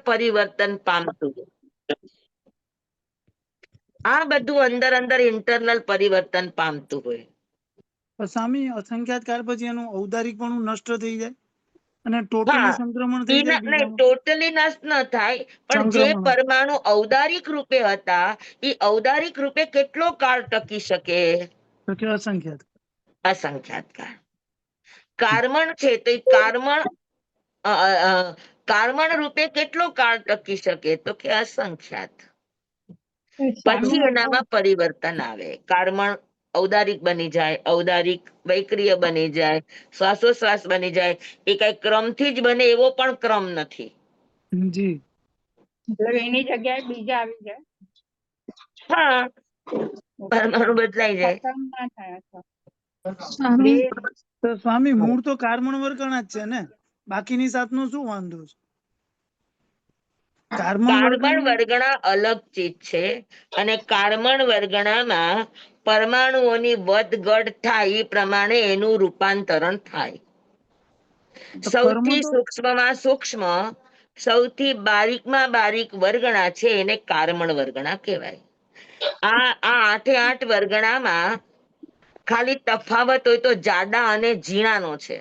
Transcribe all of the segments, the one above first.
પરિવર્તન પામતું. આ બધું અંદર અંદર ઇન્ટરનલ પરિવર્તન પામતું હોય. સ્વામી અસંખ્યાત કાળ પછી એનું ઔદારિક પણ નષ્ટ થઈ જાય અને ટોટલી સંક્રમણ થઈ જાય. નહીં, ટોટલી નષ્ટ ન થાય, પણ જે પરમાણુ ઔદારિક રૂપે હતા એ ઔદારિક રૂપે કેટલો કાળ ટકી શકે? અસંખ્યાત. અસંખ્યાત કાળ. કાર્મણ છે તો એ કાર્મણ રૂપે કેટલો કાળ ટકી શકે? તો કે અસંખ્યાત. પછી એનામાં પરિવર્તન આવે. કાર્મણ ઔદારિક બની જાય, ઔદારિક વૈક્રિય બની જાય, શ્વાસોશ્વાસ બની જાય. એ કઈ ક્રમથી જ બને એવો પણ ક્રમ નથી. જી. એની જગ્યાએ બીજા આવી જાય. હા, પરમાણુ બદલાઈ જાય. સ્વામી મૂળ તો કાર્મણ વર્ગણા જ છે ને, બાકીની સાથનો શું વાંધો છે? કાર્બન વર્ગણા અલગ ચીજ છે અને કાર્બન વર્ગણામાં પરમાણુઓની વધઘટ થાય એ પ્રમાણે એનું રૂપાંતરણ થાય. સૌથી સૂક્ષ્મમાં સૂક્ષ્મ, સૌથી બારીકમાં બારીક વર્ગણા છે એને કાર્બન વર્ગણા કહેવાય. આ 8 વર્ગણામાં ખાલી તફાવત હોય તો જાડા અને ઝીણાનો છે.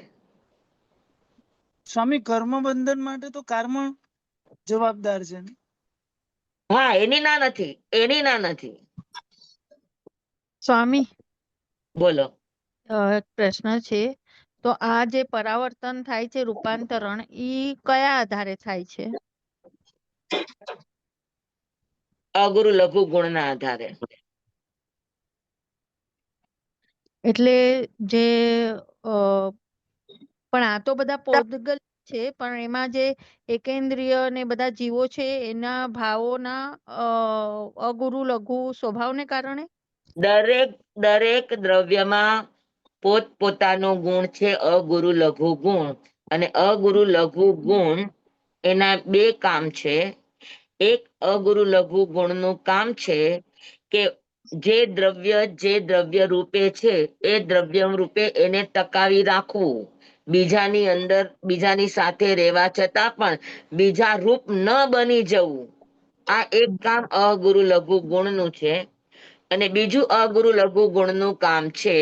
સ્વામી કર્મ બંધન માટે તો કાર્મણ જવાબદાર છે. હા, એની ના નથી. સ્વામી બોલો. પ્રશ્ન છે, તો આ જે પરાવર્તન થાય છે, રૂપાંતરણ, ઈ કયા આધારે થાય છે? અગુરુ લઘુ ગુણના આધારે. એટલે જે પણ આ તો બધા પૌદ્ગલ છે, પણ એમાં જે એકેન્દ્રિય ને બધા જીવો છે એના ભાવોના અગુરુ લઘુ સ્વભાવને કારણે દરેક દ્રવ્યમાં પોતપોતાનો ગુણ છે, અગુરુ લઘુ ગુણ. અને અગુરુ લઘુ ગુણ એના 2 કામ છે. એક અગુરુ લઘુ ગુણનું કામ છે કે જે દ્રવ્ય રૂપે છે એ દ્રવ્ય રૂપે એને ટકાવી રાખવું, બીજાની અંદર બીજાની સાથે રહેવા છતાં પણ બીજા રૂપ ન બની જવું. આ એક કામ અગુરુ લઘુ ગુણનું છે. અને બીજું અગુરુ લઘુ ગુણનું કામ છે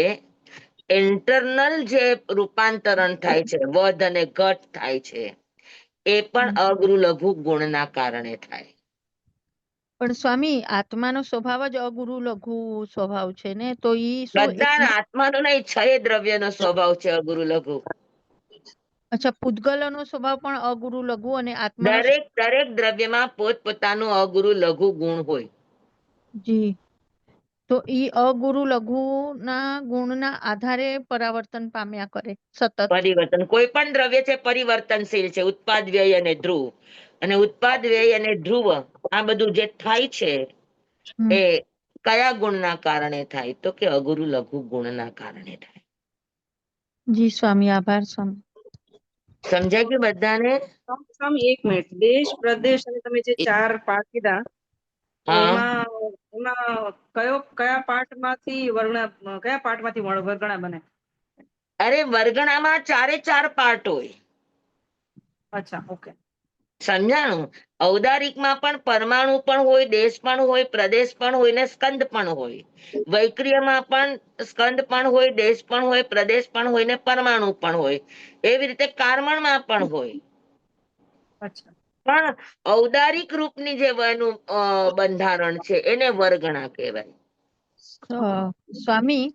ઇન્ટરનલ જે રૂપાંતરણ થાય છે, વધ અને ઘટ થાય છે, એ પણ અગુરુ લઘુ ગુણના કારણે થાય. પણ સ્વામી આત્માનો સ્વભાવ જ અગુરુ લઘુ સ્વભાવ છે ને, તો ઈ બધા આત્માનો નહીં, 6 દ્રવ્યનો સ્વભાવ છે અગુરુ લઘુ. અચ્છા, પૂતગલનો સ્વભાવ પણ અગુરુ લઘુ અને આત્માનો દરેક દ્રવ્યમાં પોતપોતાનું અગુરુ લઘુ ગુણ હોય. જી. તો ઈ અગુરુ લઘુ ના ગુણના આધારે પરાવર્તન પામ્યા કરે સતત. પરિવર્તન કોઈ પણ દ્રવ્ય છે પરિવર્તનશીલ છે. ઉત્પાદ વ્યય અને ધ્રુવ, અને ઉત્પાદ વ્યય અને ધ્રુવ આ બધું જે થાય છે એ કયા ગુણના કારણે થાય? તો કે અગુરુ લઘુ ગુણના કારણે થાય. જી સ્વામી, આભાર સ્વામી. સમજાય કે બધાને? સ્વામી એક મિનિટ, દેશ પ્રદેશ અને તમે જે 4 પાઠ કીધા, એમાં કયા પાઠમાંથી વર્ગણા બને? અરે વર્ગણામાં 4 પાર્ટ હોય. અચ્છા, ઓકે. સમજાણું? ઔદારિકમાં પણ પરમાણુ પણ હોય, દેશ પણ હોય, પ્રદેશ પણ હોય ને સ્કંદ પણ હોય. વૈક્રિયમાં પણ સ્કંદ પણ હોય, દેશ પણ હોય, પ્રદેશ પણ હોય ને પરમાણુ પણ હોય. એવી રીતે કાર્મણમાં પણ હોય. અચ્છા. પણ ઔદારિક રૂપની જે એનું બંધારણ છે એને વર્ગણા કહેવાય. સ્વામી,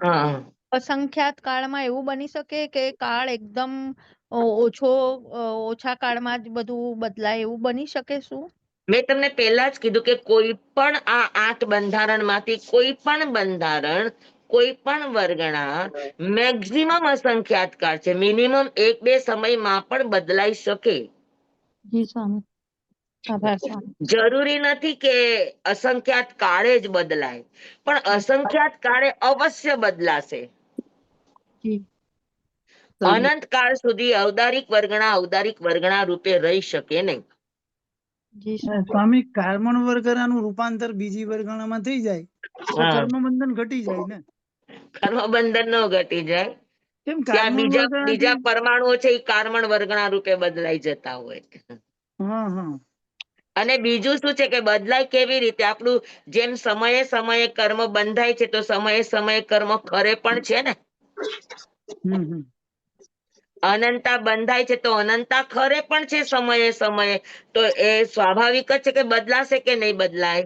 હા, અસંખ્યાત કાળમાં એવું બની શકે કે કાળ એકદમ ઓછા કાળમાં જ બધું બદલાય, એવું બની શકે? શું મેં તમને પહેલા જ કીધું કે કોઈ પણ આ 8 બંધારણમાંથી કોઈ પણ બંધારણ, કોઈ પણ વર્ગણા મેક્સિમમ અસંખ્યાત કાળ છે. મિનિમમ 1-2 સમયમાં પણ બદલાઈ શકે. જી સ્વામી, આભાર સ્વામી. જરૂરી નથી કે અસંખ્યાત કાળે જ બદલાય, પણ અસંખ્યાત કાળે અવશ્ય બદલાશે. અનંત કાળ સુધી ઔદારિક વર્ગણા રૂપે રહી શકે નહીં. સ્વામી, કાર્મણ વર્ગણાનું રૂપાંતર બીજી વર્ગણામાં થઈ જાય તો કર્મબંધન ઘટી જાય ને? કર્મબંધન ન ઘટી જાય. ત્યાં બીજા પરમાણુઓ છે એ કાર્મણ વર્ગણા રૂપે બદલાઈ જતા હોય. હા હા અને બીજું શું છે કે બદલાય કેવી રીતે? આપણું જેમ સમયે સમયે કર્મ બંધાય છે તો સમયે સમયે કર્મ ખરે પણ છે ને. હમ અનંતા બંધાય છે તો અનંતા ખરે પણ છે સમયે સમયે. તો એ સ્વાભાવિક જ છે કે બદલાશે કે નહીં બદલાય?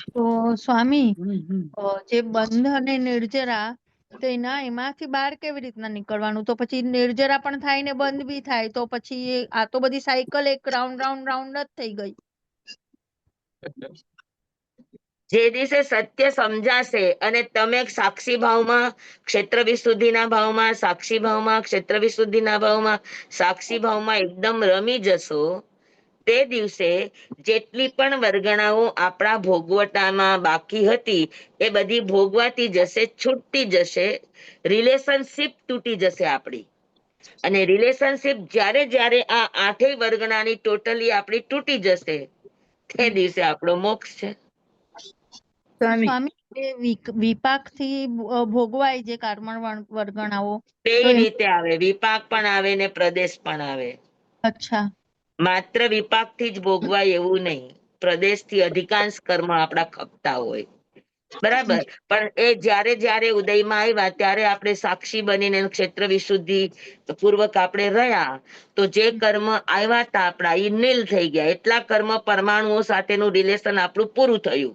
તો સ્વામી હમ જે બંધ અને નિર્જરા તો એમાંથી બહાર કેવી રીતના નીકળવાનું? તો પછી નિર્જરા પણ થાય ને બંધ બી થાય તો પછી આ તો બધી સાયકલ એક રાઉન્ડ રાઉન્ડ રાઉન્ડ જ થઈ ગઈ. જે દિવસે સત્ય સમજાશે અને તમે સાક્ષી ભાવમાં, ક્ષેત્ર વિશુદ્ધિના ભાવમાં, સાક્ષી ભાવમાં, ક્ષેત્ર વિશુદ્ધિના ભાવમાં, સાક્ષી ભાવમાં એકદમ રમી જશો, તે દિવસે જેટલી પણ વર્ગણાઓ આપણા ભોગવટામાં બાકી હતી એ બધી ભોગવાતી જશે, છૂટતી જશે, રિલેશનશીપ તૂટી જશે આપણી. અને રિલેશનશીપ જ્યારે જ્યારે આ આઠેય વર્ગણાની ટોટલી આપણી તૂટી જશે તે દિવસે આપણો મોક્ષ છે. સ્વામી સ્વામી વિપાક થી ભોગવાય જે કર્મણ વર્ગણાઓ બે તો રીતે આવે, વિપાક પણ આવે ને પ્રદેશ પણ આવે. અચ્છા. માત્ર વિપાકથી જ ભોગવાય એવું નહીં. પ્રદેશથી અધિકાંશ કર્મ આપણા ખપતા હોય. બરાબર. પણ એ જ્યારે જ્યારે ઉદયમાં આવ્યા ત્યારે આપણે સાક્ષી બનીને ક્ષેત્ર વિશુદ્ધિ પૂર્વક આપણે રહ્યા તો જે કર્મ આવ્યા હતા આપણા એ નીલ થઈ ગયા. એટલા કર્મ પરમાણુઓ સાથેનું રિલેશન આપણું પૂરું થયું.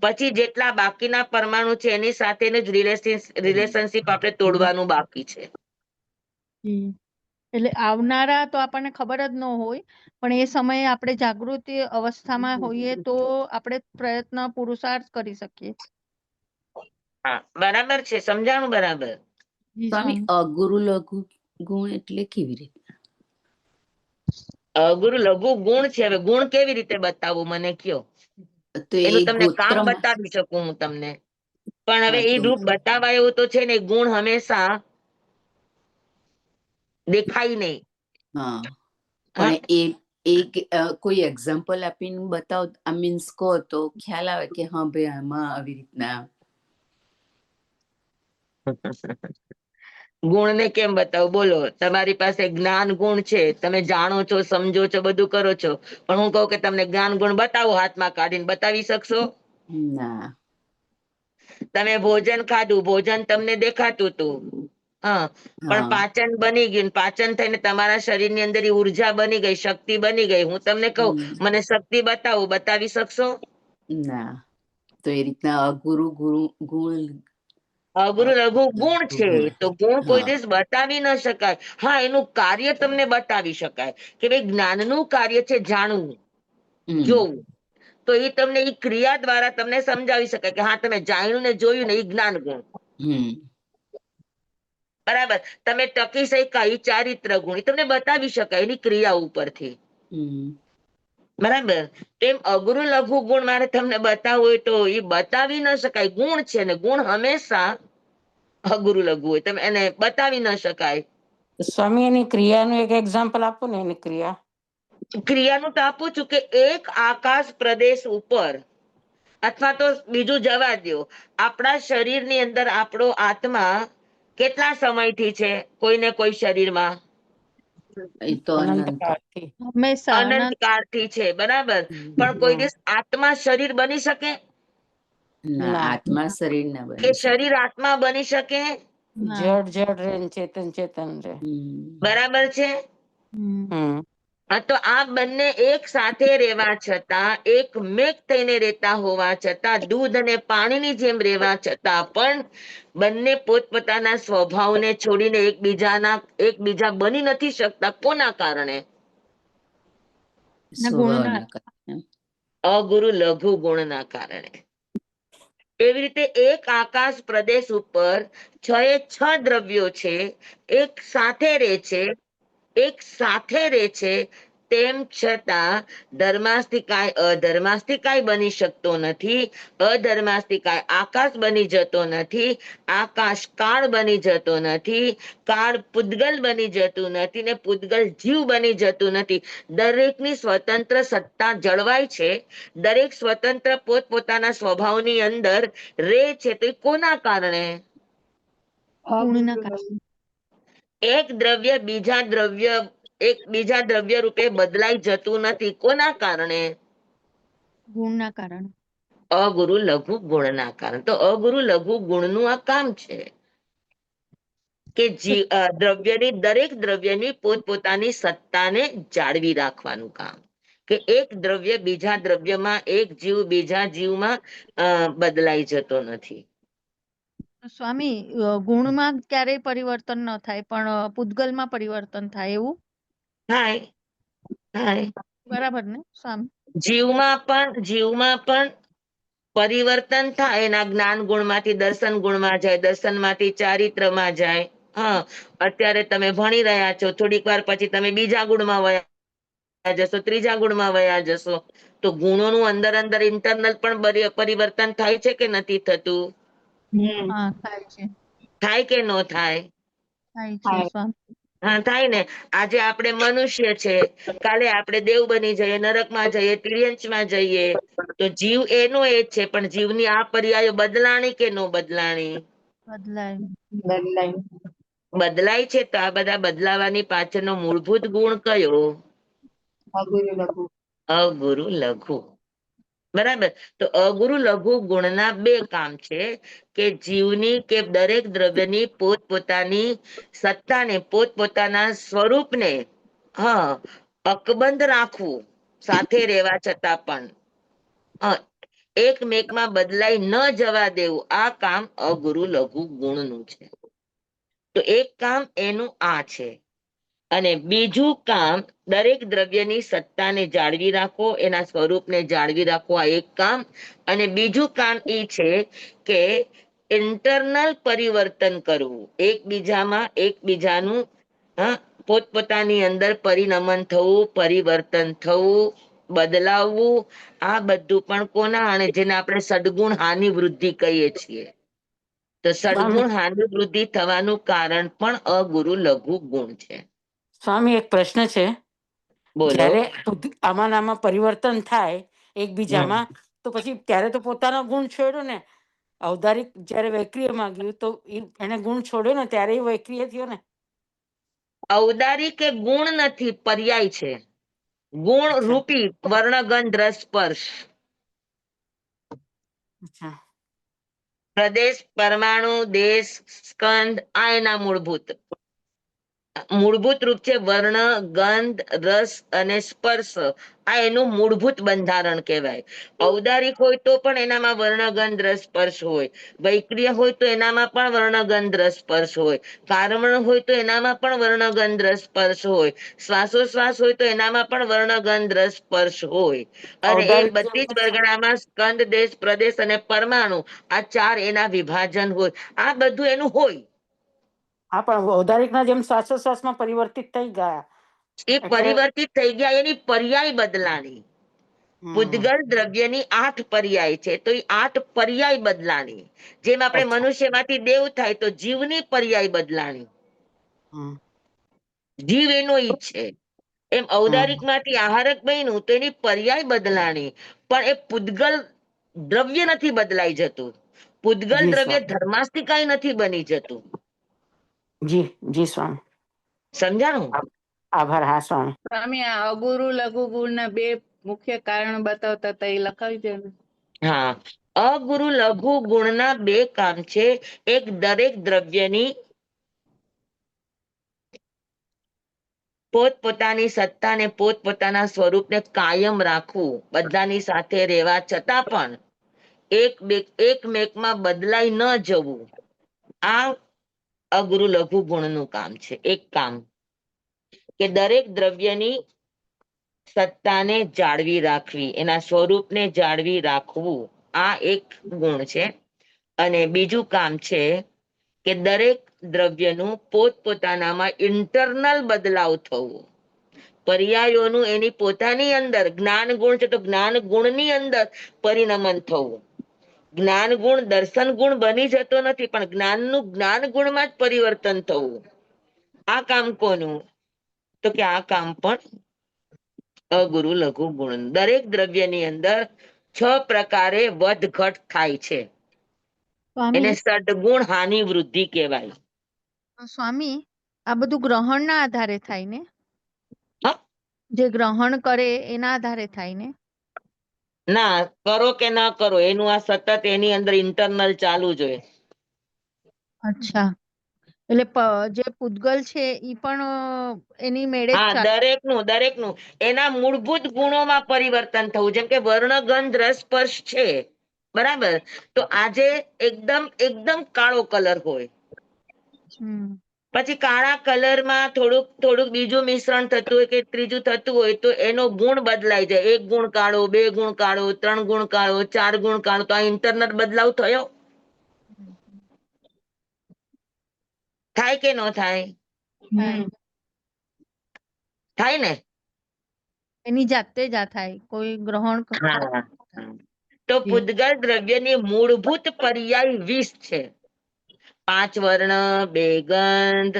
પછી જેટલા બાકીના પરમાણુ છે એની સાથેનું જ રિલેશનશીપ આપણે તોડવાનું બાકી છે. એટલે આવનારા તો આપણને ખબર જ ન હોય, પણ એ સમયે આપણે જાગૃતિ અવસ્થામાં હોઈએ તો આપણે પ્રયત્ન પુરુષાર્થ કરી શકીએ. હા, બરાબર છે, સમજાણું બરાબર. જી સ્વામી, સ્વામી. અગુરુ લઘુ ગુણ એટલે કેવી રીતે? ગુરુ લઘુ ગુણ છે. હવે ગુણ કેવી રીતે બતાવવું મને કયો? તો એ એનું તમને કામ ગોત્રમાં બતાવી શકું હું તમને, પણ હવે હા એ તો રૂપ બતાવાય એવું તો છે ને. ગુણ હંમેશા દેખાય નહીં. હા, હા, પણ એક કોઈ એક્ઝામ્પલ આપીને બતાવો, આ મીન્સ કહો તો ખ્યાલ આવે કે હા ભાઈ આમાં આવી રીતના. ગુણને કેમ બતાવું બોલો? તમારી પાસે જ્ઞાન ગુણ છે, તમે જાણો છો, સમજો છો, બધું કરો છો, પણ હું કહું કે તમને જ્ઞાન ગુણ બતાવો, હાથમાં કાઢીને બતાવી શકશો? ના. તમે ભોજન ખાધું, ભોજન તમને દેખાતું હતું, હા, પણ હા પાચન બની ગયું, પાચન થઈને તમારા શરીરની અંદર ઉર્જા બની ગઈ, શક્તિ બની ગઈ. હું તમને કહું મને શક્તિ બતાવો, બતાવી શકશો? ના. તો એ રીતના અગુરુ ગુરુ ગુણ અગુરુ લઘુ ગુણ છે તો ગુણ કોઈ હા દિવસ બતાવી ન શકાય. હા, એનું કાર્ય તમને બતાવી શકાય કે ભાઈ જ્ઞાનનું કાર્ય છે જાણવું, હમ જોવું. તો એ તમને એ ક્રિયા દ્વારા તમને સમજાવી શકાય કે હા તમે જાણ્યું ને જોયું ને, એ જ્ઞાન ગુણ. હમ બરાબર. તમે ટકી શક્યા, એ ચારિત્ર ગુણ. એ તમને બતાવી શકાય એની ક્રિયા ઉપરથી. હમ બરાબર. તેમ અગુરુ લઘુ ગુણ મારે તમને બતાવવું હોય તો એ બતાવી ન શકાય. ગુણ છે ને ગુણ હંમેશા અગુરુ લઘુ હોય, તમે એને બતાવી ન શકાય. સ્વામી, એની ક્રિયાનું એક એક્ઝામ્પલ આપો ને. એની ક્રિયા ક્રિયાનું તો આપું છું કે એક આકાશ પ્રદેશ ઉપર, અથવા તો બીજું જવા દો, આપણા શરીરની અંદર આપણો આત્મા કેટલા સમયથી છે કોઈને કોઈ શરીરમાં? એ તો અનંત અનંત. કાળથી. હંમેશા અનંત અનંત. કાળથી છે. બરાબર. પણ કોઈ હમ. દિવસ આત્મા શરીર બની શકે ના, ના. આત્મા શરીર ના કે બની શકે. શરીર આત્મા બની શકે? ના. જડ જડ રે ને ચેતન ચેતન રે. હમ બરાબર છે. હમ. હમ હા, તો આ બંને એક સાથે રહેવા છતાં, એક મેક થઈને રહેતા હોવા છતાં, દૂધ અને પાણીની જેમ રહેવા છતાં પણ બંને પોતપોતાના સ્વભાવને છોડીને એકબીજા બની નથી શકતા. કોના કારણે? ગુણના. સ્વભાવના કારણે. અગુરુ લઘુ ગુણના કારણે. એવી રીતે એક આકાશ પ્રદેશ ઉપર 6 એ 6 દ્રવ્યો છે, એક સાથે રહે છે, એક સાથે રહે છે. તેમ છતાં ધર્માસ્તિકાય અધર્માસ્તિકાય બની શકતો નથી, અધર્માસ્તિકાય આકાશ બની જતો નથી, આકાશ કાળ બની જતો નથી, કાળ પૂતગલ બની જતું નથી, ને પૂતગલ જીવ બની જતું નથી. દરેકની સ્વતંત્ર સત્તા જળવાય છે. દરેક સ્વતંત્ર પોતપોતાના સ્વભાવની અંદર રે છે. તો એ કોના કારણે? ગુણના કારણે. એક દ્રવ્ય બીજા દ્રવ્ય એક બીજા દ્રવ્ય રૂપે બદલાઈ જતું નથી. કોના કારણે? ગુણના કારણે. અગુરુ લઘુ ગુણના કારણે. તો અગુરુ લઘુ ગુણનું આ કામ છે કે દરેક દ્રવ્યની પોતપોતાની સત્તાને જાળવી રાખવાનું કામ. કે એક દ્રવ્ય બીજા દ્રવ્યમાં, એક જીવ બીજા જીવમાં બદલાઈ જતો નથી. સ્વામી, ગુણમાં ક્યારેય પરિવર્તન ન થાય પણ પૂતગલમાં પરિવર્તન થાય એવું થાય થાય. બરાબર ને સ્વામી? જીવમાં પણ પરિવર્તન થાય. એના જ્ઞાન ગુણમાંથી દર્શન ગુણમાં જાય, દર્શનમાંથી ચારિત્રમાં જાય. હા, અત્યારે તમે ભણી રહ્યા છો, થોડીક વાર પછી તમે બીજા ગુણમાં વયા જશો, ત્રીજા ગુણમાં વયા જશો. તો ગુણોનું અંદર અંદર ઇન્ટરનલ પણ પરિવર્તન થાય છે કે નથી થતું? હા, થાય છે. થાય કે ન થાય? થાય છે સ્વામી. હા, થાય ને. આજે આપણે મનુષ્ય છે, કાલે આપણે દેવ બની જઈએ, નરકમાં જઈએ, તિર્યંશમાં જઈએ. તો જીવ એનો એ જ છે, પણ જીવની આ પર્યાયો બદલાણી કે નો બદલાણી? બદલાય. બદલાય છે. તો આ બધા બદલાવાની પાછળનો મૂળભૂત ગુણ કયો? અગુરુ લઘુ. બરાબર. તો અગુરુ લઘુ ગુણના બે કામ છે કે જીવની કે દરેક દ્રવ્યની પોતપોતાની સત્તાને, પોતપોતાના સ્વરૂપને અકબંધ રાખવું, સાથે રહેવા છતાં પણ એકમેકમાં બદલાઈ ન જવા દેવું. આ કામ અગુરુ લઘુ ગુણનું છે. તો એક કામ એનું આ છે. અને બીજું કામ દરેક દ્રવ્યની સત્તાને જાળવી રાખો, એના સ્વરૂપને જાળવી રાખો, આ એક કામ. અને બીજું કામ એ છે કે ઇન્ટરનલ પરિવર્તન કરવું, એકબીજાનું પોતપોતાની અંદર પરિણમન થવું, પરિવર્તન થવું, બદલાવવું. આ બધું પણ કોના? અને જેને આપણે સદગુણ હાનિ વૃદ્ધિ કહીએ છીએ. તો સ્વામી સદગુણ હાનિ વૃદ્ધિ થવાનું કારણ પણ અગુરુ લઘુ ગુણ છે. સ્વામી, એક પ્રશ્ન છે. બોલો. જ્યારે આમાં ને આમાં પરિવર્તન થાય હમ. એકબીજામાં, તો પછી ત્યારે તો પોતાનો ગુણ છોડ્યો ને. ઔદારિક જયારે વૈક્રિયમાં ગયું તો એને ગુણ છોડ્યો ને, ત્યારે એ વૈક્રિય થયો ને. ઔદારિક એ ગુણ નથી, પર્યાય છે. ગુણ અચ્છા રૂપી વર્ણગંધ રસ સ્પર્શ. અચ્છા. પ્રદેશ, પરમાણુ, દેશ, સ્કંદ આ એના મૂળભૂત રૂપ છે. વર્ણ, ગંધ, રસ અને સ્પર્શ આ એનું મૂળભૂત બંધારણ કહેવાય. ઔદારિક હોય તો પણ એનામાં વર્ણગંધ રસ સ્પર્શ હોય. વૈક્રિય હોય તો એનામાં પણ વર્ણગંધ રસ સ્પર્શ હોય. કારમણ હોય તો એનામાં પણ વર્ણગંધ રસ સ્પર્શ હોય. શ્વાસોશ્વાસ હોય તો એનામાં પણ વર્ણગંધ રસ સ્પર્શ હોય. અને એ ઔદારિક જેમ બધી જ કે વર્ગણામાં સ્કંદ, દેશ, પ્રદેશ અને પરમાણુ આ ચાર એના વિભાજન હોય. આ બધું એનું હોય. હા, પણ ઔદારિક ના જેમ શ્વાસોશ્વાસમાં પરિવર્તિત થઈ ગયા એ એટલે પરિવર્તિત થઈ ગયા, એની પર્યાય બદલાણી. પૂતગલ દ્રવ્યની 8 પર્યાય છે, તો એ 8 પર્યાય બદલાણી. જેમ આપણે અચ્છા. મનુષ્યમાંથી દેવ થાય તો જીવની પર્યાય બદલાણી. જીવ એનો ઈ છે. એમ ઔદારિક માંથી આહારક બન્યું તો એની પર્યાય બદલાણી. પણ એ પૂતગલ દ્રવ્ય નથી બદલાઈ જતું. પૂતગલ જી દ્રવ્ય સ્વામી. ધર્માસ્તિકાય નથી બની જતું. જી જી સ્વામી. સમજાણું? આભાર. હા સ્વામી. સ્વામી, આ અગુરુ લઘુ ગુણના બે મુખ્ય કારણ બતાવતા હતા, એ લખાવી દે ને. હા, અગુરુ લઘુ ગુણના બે કામ છે. એક દરેક દ્રવ્યની પોતપોતાની સત્તાને, પોતપોતાના સ્વરૂપને કાયમ રાખવું, બધાની સાથે રહેવા છતાં પણ એકમેકમાં બદલાઈ ન જવું. આ અગુરુ લઘુ ગુણનું કામ છે. એક કામ કે દરેક દ્રવ્યની સત્તાને જાળવી રાખવી, એના સ્વરૂપને જાળવી રાખવું, આ એક ગુણ છે. અને બીજું કામ છે કે દરેક દ્રવ્યનું પોતપોતાનામાં ઇન્ટરનલ બદલાવ થવો. પર્યાયોનું એની પોતાની અંદર જ્ઞાન ગુણ છે તો જ્ઞાન ગુણની અંદર પરિણમન થવું. જ્ઞાન ગુણ દર્શન ગુણ બની જતો નથી, પણ જ્ઞાનનું જ્ઞાન ગુણમાં જ પરિવર્તન થવું. આ કામ કોનું? તો કે આ કામ પણ અગુરુ લઘુ ગુણ. દરેક દ્રવ્યની અંદર 6 પ્રકારે વધઘટ થાય છે. એને સ્વામી, સદગુણ હાનિ વૃદ્ધિ કહેવાય. સ્વામી, આ બધું ગ્રહણના આધારે થાય ને? જે ગ્રહણ કરે એના આધારે થાય ને? ના, કરો કે ના કરો એનું આ સતત એની અંદર ઇન્ટરનલ ચાલુ જોઈએ. અચ્છા, એટલે જે પૂતગલ છે ઈ પણ એની મેળે જ હા, ચાલે. દરેકનું એના મૂળભૂત ગુણોમાં પરિવર્તન થવું. જેમ કે વર્ણ, ગંધ, રસ, સ્પર્શ છે, બરાબર? તો આજે એકદમ એકદમ કાળો કલર હોય, હમ પછી કાળા કલરમાં થોડુંક બીજું મિશ્રણ થતું હોય કે ત્રીજું થતું હોય તો એનો ગુણ બદલાઈ જાય. 1 ગુણ કાળો, 2 ગુણ કાળો, 3 ગુણ કાળો, 4 ગુણ કાળો. તો આ ઇન્ટરનલ બદલાવ થયો, થાય કે ન થાય? થાય. થાય ને? એની જાતે જ આ થાય, કોઈ ગ્રહણ હા. તો પૂતગલ દ્રવ્યની મૂળભૂત પર્યાય 20 છે. 5 વર્ણ, 2 ગંધ,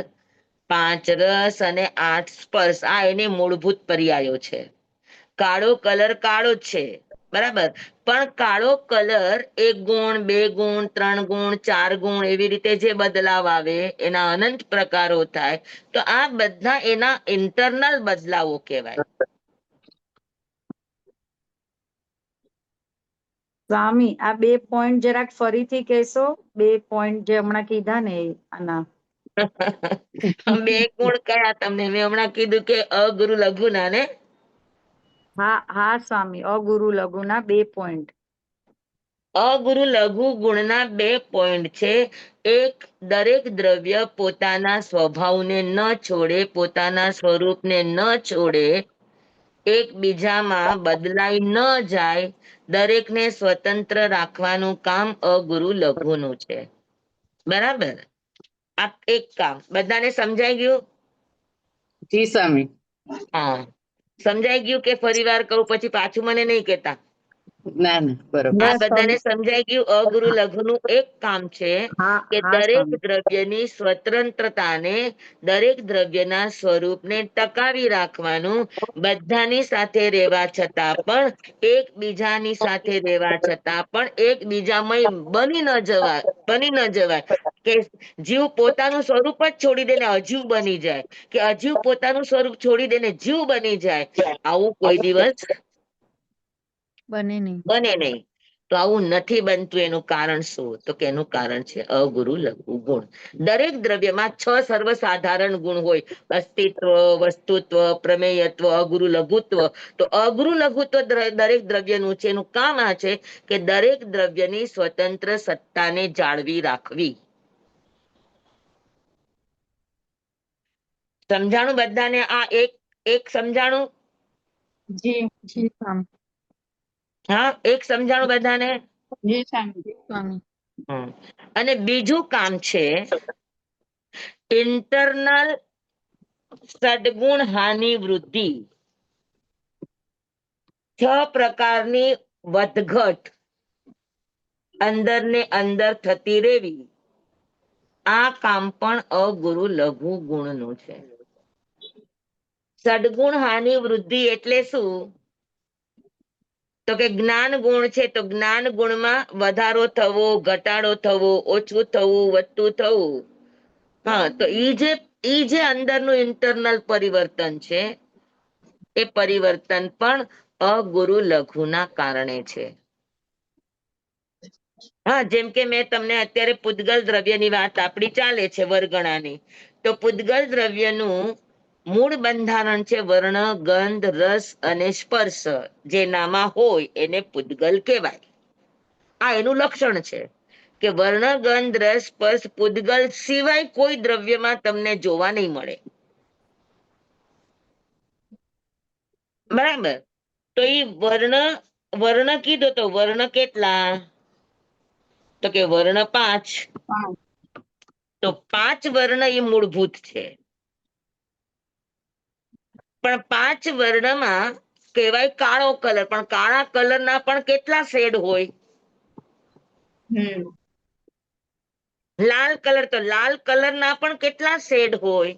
5 રસ અને 8 સ્પર્શ. આ એની મૂળભૂત પર્યાયો છે. કાળો કલર કાળો જ છે, બરાબર? પણ કાળો કલર 1 ગુણ, 2 ગુણ, 3 ગુણ, 4 ગુણ એવી રીતે જે બદલાવ આવે એના અનંત પ્રકારો થાય. તો આ બધા એના ઇન્ટરનલ બદલાવો કહેવાય. સ્વામી, આ 2 પોઈન્ટ જરાક ફરીથી કહેશો? 2 પોઈન્ટ જે હમણાં કીધા ને આના. 2 ગુણ કયા તમને? મેં હમણાં કીધું કે અગુરુ લઘુના ને. હા હા સ્વામી, અગુરુ લઘુના 2 પોઈન્ટ. અગુરુ લઘુ ગુણના 2 પોઈન્ટ છે. એક, દરેક દ્રવ્ય પોતાના સ્વભાવને ન છોડે, પોતાના સ્વરૂપને ન છોડે, એકબીજામાં બદલાઈ ન જાય, દરેકને સ્વતંત્ર રાખવાનું કામ અગુરુ લઘુનું છે, બરાબર? આ એક કામ બધાને સમજાઈ ગયું? જી સ્વામી. હા, સમજાઈ ગયું કે ફરી વાર કહું પછી પાછું મને નહીં કહેતા? ના ના, બરોબર. આ ના બધાને સ્વામી. સમજાઈ ગયું? અગુરુ લઘુનું એક કામ છે હા કે હા દરેક સ્વામી. દ્રવ્યની સ્વતંત્રતાને, દરેક દ્રવ્યના સ્વરૂપને ટકાવી રાખવાનું, બધાની સાથે રહેવા છતાં પણ, એકબીજાની સાથે રહેવા છતાં પણ એકબીજામય બની ન જવાય કે જીવ પોતાનું સ્વરૂપ જ છોડી દે ને અજીવ બની જાય, કે અજીવ પોતાનું સ્વરૂપ છોડી દે ને જીવ બની જાય. આવું કોઈ દિવસ બને નહીં. બને નહીં. તો આવું નથી બનતું. એનું કારણ શું? તો કે એનું કારણ છે અગુરુ લઘુ ગુણ. દરેક દ્રવ્યમાં 6 સર્વસાધારણ ગુણ હોય: અસ્તિત્વ, વસ્તુત્વ, પ્રમેયત્વ, અગુરુ લઘુત્વ. તો અગુરુ લઘુત્વ દરેક દ્રવ્યનું છે. એનું કામ આ છે કે દરેક દ્રવ્યની સ્વતંત્ર સત્તાને જાળવી રાખવી. સમજાણું બધાને? આ એક એક સમજાણું? જી જી સ્વામી. હા, એક સમજાણું બધાને? જી સ્વામી. સ્વામી. હમ. અને બીજું કામ છે ઇન્ટરનલ સદગુણ હાનિ વૃદ્ધિ. 6 પ્રકારની વધઘટ અંદર ને અંદર થતી રહેવી. આ કામ પણ અગુરુ લઘુ ગુણનું છે. સદગુણ હાનિ વૃદ્ધિ એટલે શું? તો કે જ્ઞાન ગુણ છે તો જ્ઞાન ગુણમાં વધારો થવો, ઘટાડો થવો, ઓછું થવું, વધતું થવું. હા, તો ઈ જે અંદરનું ઇન્ટરનલ પરિવર્તન છે એ પરિવર્તન પણ અગુરુ લઘુના કારણે છે. હા, જેમ કે મેં તમને અત્યારે પૂતગલ દ્રવ્યની વાત આપણી ચાલે છે, વર્ગણાની. તો પૂતગલ દ્રવ્યનું મૂળ બંધારણ છે વર્ણ, ગંધ, રસ અને સ્પર્શ. જેનામાં હોય એને પૂતગલ કહેવાય. આ એનું લક્ષણ છે કે વર્ણ, ગંધ, રસ, સ્પર્શ પૂતગલ સિવાય કોઈ દ્રવ્યમાં તમને જોવા નહીં મળે, બરાબર? તો એ વર્ણ કીધો તો વર્ણ કેટલા? તો કે વર્ણ 5. તો 5 વર્ણ એ મૂળભૂત છે. પણ 5 વર્ણમાં કહેવાય કાળો કલર, પણ કાળા કલરના પણ કેટલા શેડ હોય? લાલ કલર, તો લાલ કલરના પણ કેટલા શેડ હોય?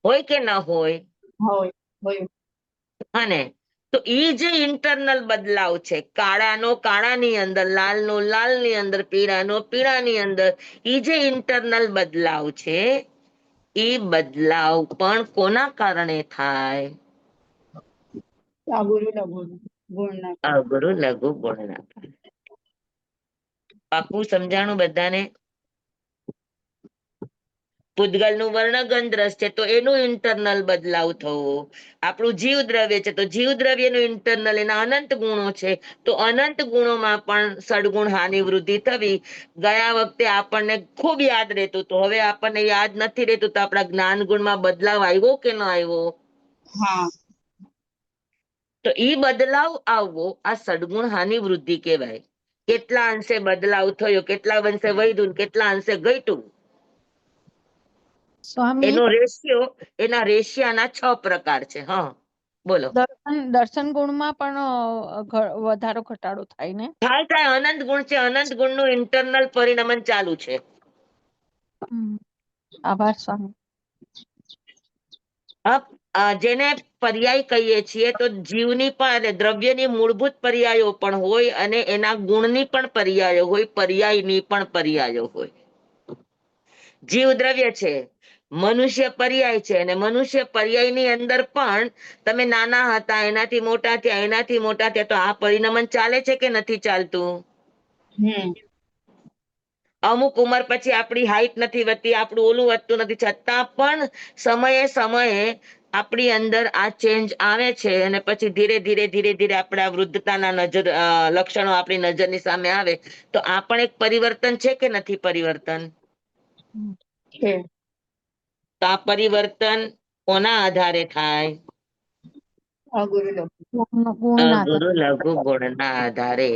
હોય કે ના હોય? અને તો ઈ જે ઇન્ટરનલ બદલાવ છે, કાળાનો કાળાની અંદર, લાલનો લાલની અંદર, પીળાનો પીળાની અંદર, ઈ જે ઇન્ટરનલ બદલાવ છે ઈ બદલાવ પણ કોના કારણે થાય? અગુરુ લઘુ ગુણના અગુરુ લઘુ ગુણના કારણે. પાકું સમજાણું બધાને? પૂતગલનું વર્ણગંધ રસ છે તો એનું ઇન્ટરનલ બદલાવ થવો. આપણું જીવ દ્રવ્ય છે તો જીવ દ્રવ્યનું ઇન્ટરનલ એના અનંત ગુણો છે તો અનંત ગુણોમાં પણ સદગુણ હાનિ વૃદ્ધિ થવી. ગયા વખતે આપણને ખૂબ યાદ રહેતું તો હવે આપણને યાદ નથી રહેતું તો આપણા જ્ઞાન ગુણમાં બદલાવ આવ્યો કે ન આવ્યો? હા તો ઈ બદલાવ આવવો આ સદગુણ હાનિ વૃદ્ધિ કહેવાય. કેટલા અંશે બદલાવ થયો, કેટલા અંશે વધ્યું, કેટલા અંશે ઘટ્યું, સ્વામી એનો રેશિયો, એના રેશિયાના 6 પ્રકાર છે. હા બોલો. દર્શન ગુણમાં પણ વધારો ઘટાડો થાય ને? થાય અનંત ગુણ છે, અનંત ગુણનું ઇન્ટરનલ પરિણમન ચાલુ છે. આભાર સ્વામી. જેને પર્યાય કહીએ છીએ તો જીવની પણ અને દ્રવ્યની મૂળભૂત પર્યાયો પણ હોય અને એના ગુણની પણ પર્યાયો હોય, પર્યાયની પણ પર્યાયો હોય. જીવ દ્રવ્ય છે, મનુષ્ય પર્યાય છે અને મનુષ્ય પર્યાયની અંદર પણ તમે નાના હતા, એનાથી મોટા થયા, એનાથી મોટા થયા તો આ પરિણમન ચાલે છે કે નથી ચાલતું? અમુક ઉંમર પછી આપણી હાઈટ નથી વધતી, આપણું ઓલું વધતું નથી, છતાં પણ સમયે સમયે આપણી અંદર આ ચેન્જ આવે છે અને પછી ધીરે ધીરે ધીરે ધીરે આપણા વૃદ્ધતાના લક્ષણો આપણી નજરની સામે આવે તો આ પણ એક પરિવર્તન છે કે નથી પરિવર્તન? છે. તો આ પરિવર્તન કોના આધારે થાય? અગુરુ લઘુ ગુણના ગુરુ લઘુ ગુણના આધારે.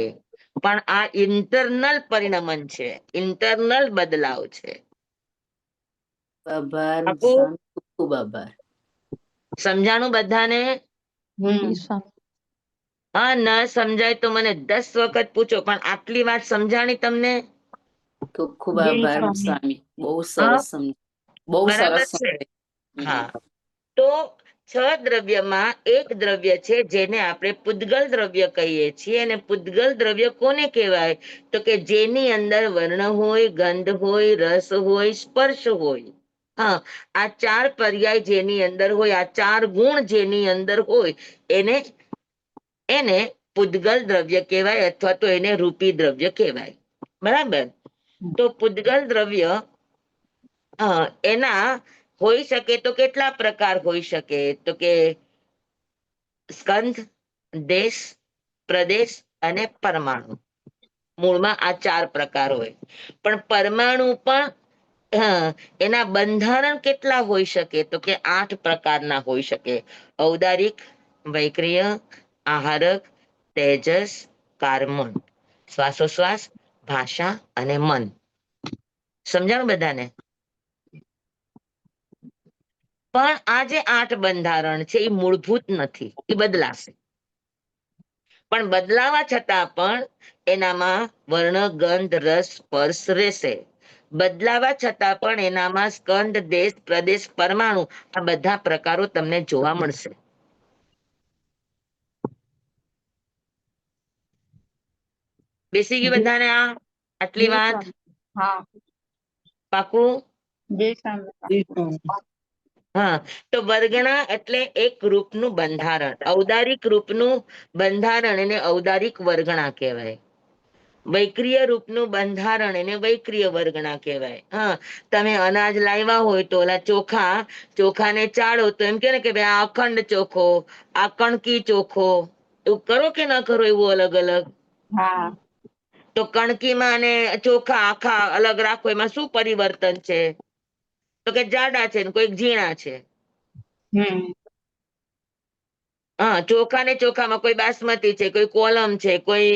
પણ આ ઇન્ટરનલ પરિણમન છે, ઇન્ટરનલ બદલાવ છે. આભાર પાકું? સ્વામી, ખૂબ ખૂબ આભાર. સમજાણું બધાને? સ્વામી. હા, ન સમજાય તો મને 10 વખત પૂછો, પણ આટલી વાત સમજાણી તમને? ખૂબ ખૂબ જી આભાર સ્વામી. સ્વામી, બહુ હા સરસ સમજ, બહુ બરાબર સરસ છે. સમજાય. હા, તો 6 દ્રવ્યમાં એક દ્રવ્ય છે જેને આપણે પૂતગલ દ્રવ્ય કહીએ છીએ. અને પૂતગલ દ્રવ્ય કોને કહેવાય? તો કે જેની અંદર વર્ણ હોય, ગંધ હોય, રસ હોય, સ્પર્શ હોય. હા, આ 4 પર્યાય જેની અંદર હોય, આ 4 ગુણ જેની અંદર હોય એને એને પૂતગલ દ્રવ્ય કહેવાય અથવા તો એને રૂપી દ્રવ્ય કહેવાય. બરાબર? તો પૂતગલ દ્રવ્ય એના હોઈ શકે તો કેટલા પ્રકાર હોઈ શકે? તો કે સ્કંધ, દેશ, પ્રદેશ અને પરમાણુ. મૂળમાં આ 4 પ્રકાર હોય, પણ પરમાણુ પણ એના બંધારણ કેટલા હોઈ શકે? તો કે 8 પ્રકારના હોઈ શકે. ઔદારિક, વૈક્રિય, આહારક, તેજસ, કાર્મણ, શ્વાસોશ્વાસ, ભાષા અને મન. સમજાણું બધાને? પણ આ જે 8 બંધારણ છે એ મૂળભૂત નથી, એ બદલાશે. પણ બદલાવા છતાં પણ એનામાં વર્ણ, ગંધ, રસ, સ્પર્શ રહેશે. બદલાવા છતાં પણ એનામાં સ્કંદ, દેશ, પ્રદેશ, પરમાણુ આ બધા પ્રકારો તમને જોવા મળશે. બેસી ગયું બધાને આટલી જી વાત? સ્વામી. હા પાકું? જી સ્વામી. હા, તો વર્ગણા એટલે એક રૂપનું બંધારણ. ઔદારિક રૂપનું બંધારણ એને ઔદારિક વર્ગણા કહેવાય. વૈક્રિય રૂપનું બંધારણ એને વૈક્રિય વર્ગણા કહેવાય. હા, તમે અનાજ લાવ્યા હોય તો ઓલા ચોખાને ચાળો તો એમ કે ને કે ભાઈ આ અખંડ ચોખો, આ કણકી ચોખો, એવું કરો કે ન કરો? એવું અલગ અલગ. હા તો કણકીમાં અને ચોખા આખા અલગ રાખો એમાં શું પરિવર્તન છે? તો કે જાડા છે ને કોઈક ઝીણા છે. હા, ચોખા ને ચોખામાં કોઈ બાસમતી છે, કોઈ કોલમ છે, કોઈ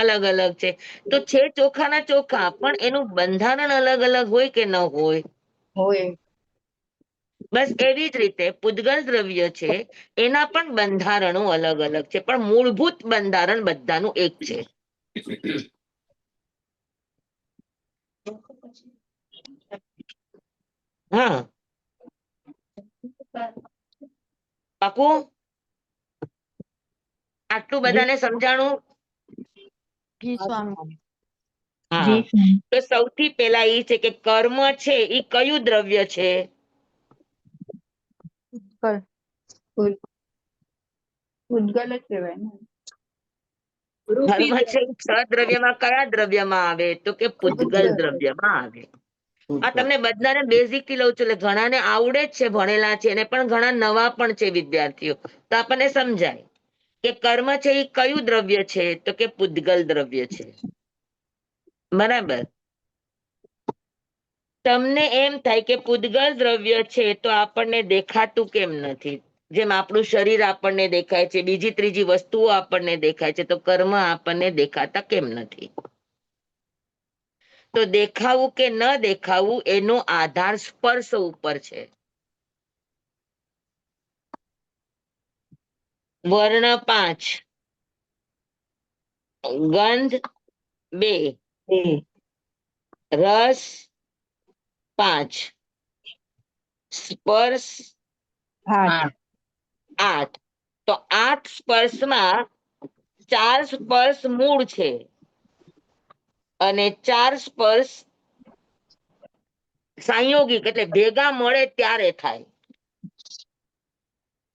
અલગ અલગ છે. તો છે ચોખાના ચોખા, પણ એનું બંધારણ અલગ અલગ હોય કે ન હોય? હોય. બસ એવી જ રીતે પૂતગલ દ્રવ્ય છે, એના પણ બંધારણો અલગ અલગ છે, પણ મૂળભૂત બંધારણ બધાનું એક છે. હા, પાકું? આટલું બધાને સમજાણું? જી સ્વામી. હા, તો સૌથી પહેલા એ છે કે કર્મ છે એ કયું દ્રવ્ય છે? પૂતગલ જ કહેવાય ને. કર્મ છે ઈ 6 દ્રવ્યમાં કયા દ્રવ્યમાં આવે? તો કે પૂતગલ દ્રવ્યમાં આવે. આ તમને બધાને બેઝિક થી લઉં છું, એટલે ઘણાને આવડે જ છે, ભણેલા છે, અને પણ ઘણા નવા પણ છે વિદ્યાર્થીઓ, તો આપણને સમજાય કે કર્મ છે એ કયું દ્રવ્ય છે? તો કે પૂતગલ દ્રવ્ય છે. બરાબર. તમને એમ થાય કે પૂતગલ દ્રવ્ય છે તો આપણને દેખાતું કેમ નથી? જેમ આપણું શરીર આપણને દેખાય છે, બીજી ત્રીજી વસ્તુઓ આપણને દેખાય છે, તો કર્મ આપણને દેખાતા કેમ નથી? તો દેખાવું કે ન દેખાવું એનો આધાર સ્પર્શ ઉપર છે. વર્ણ 5, ગંધ 2, રસ 5, સ્પર્શ 8. તો 8 સ્પર્શમાં 4 સ્પર્શ મૂળ છે અને 4 સ્પર્શ સંયોગિક, એટલે ભેગા મળે ત્યારે થાય,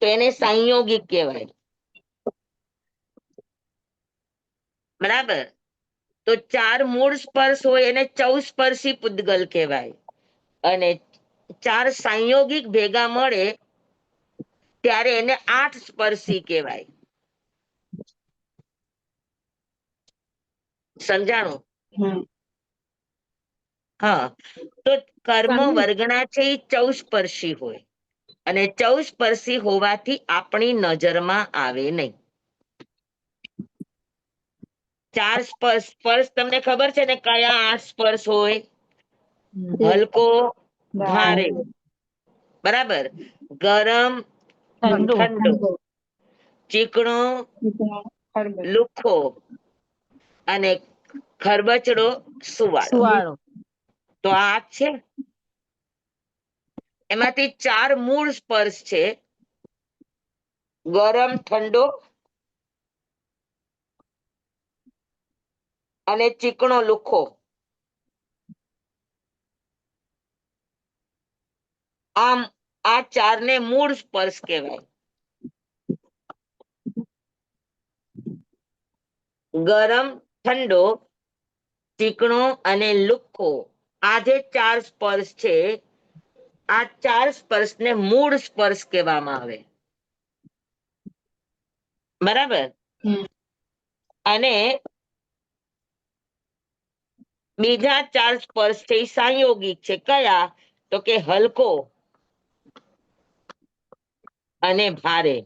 તો એને સંયોગિક કહેવાય. બરાબર. તો 4 મૂળ સ્પર્શ હોય એને ચૌસ્પર્શી પૂતગલ કહેવાય, અને 4 સંયોગિક ભેગા મળે ત્યારે એને 8 સ્પર્શી કહેવાય. સમજાણું? હા. તો કર્મ વર્ગના છે એ ચૌસ્પર્શી હોય, અને ચૌસ્પર્શી હોવાથી આપણી નજરમાં આવે નહીં. 4 સ્પર્શ, સ્પર્શ તમને ખબર છે ને કયા 8 સ્પર્શ હોય? હલકો, ભારે, બરાબર, ગરમ, ઠંડો, ચીકણો, લુખ્ખો અને ખરબચડો, સુવાળો. તો આ છે. એમાંથી 4 મૂળ સ્પર્શ છે: ગરમ, ઠંડો અને ચીકણો, લુખ્ખો. આમ આ 4 ને મૂળ સ્પર્શ કહેવાય. ગરમ, ઠંડો, ચીકણો અને લુખ્ખો, આ જે 4 સ્પર્શ છે, આ 4 સ્પર્શને મૂળ સ્પર્શ કહેવામાં આવે. બરાબર. અને બીજા 4 સ્પર્શ છે એ સંયોગિક છે. કયા? તો કે હલકો અને ભારે.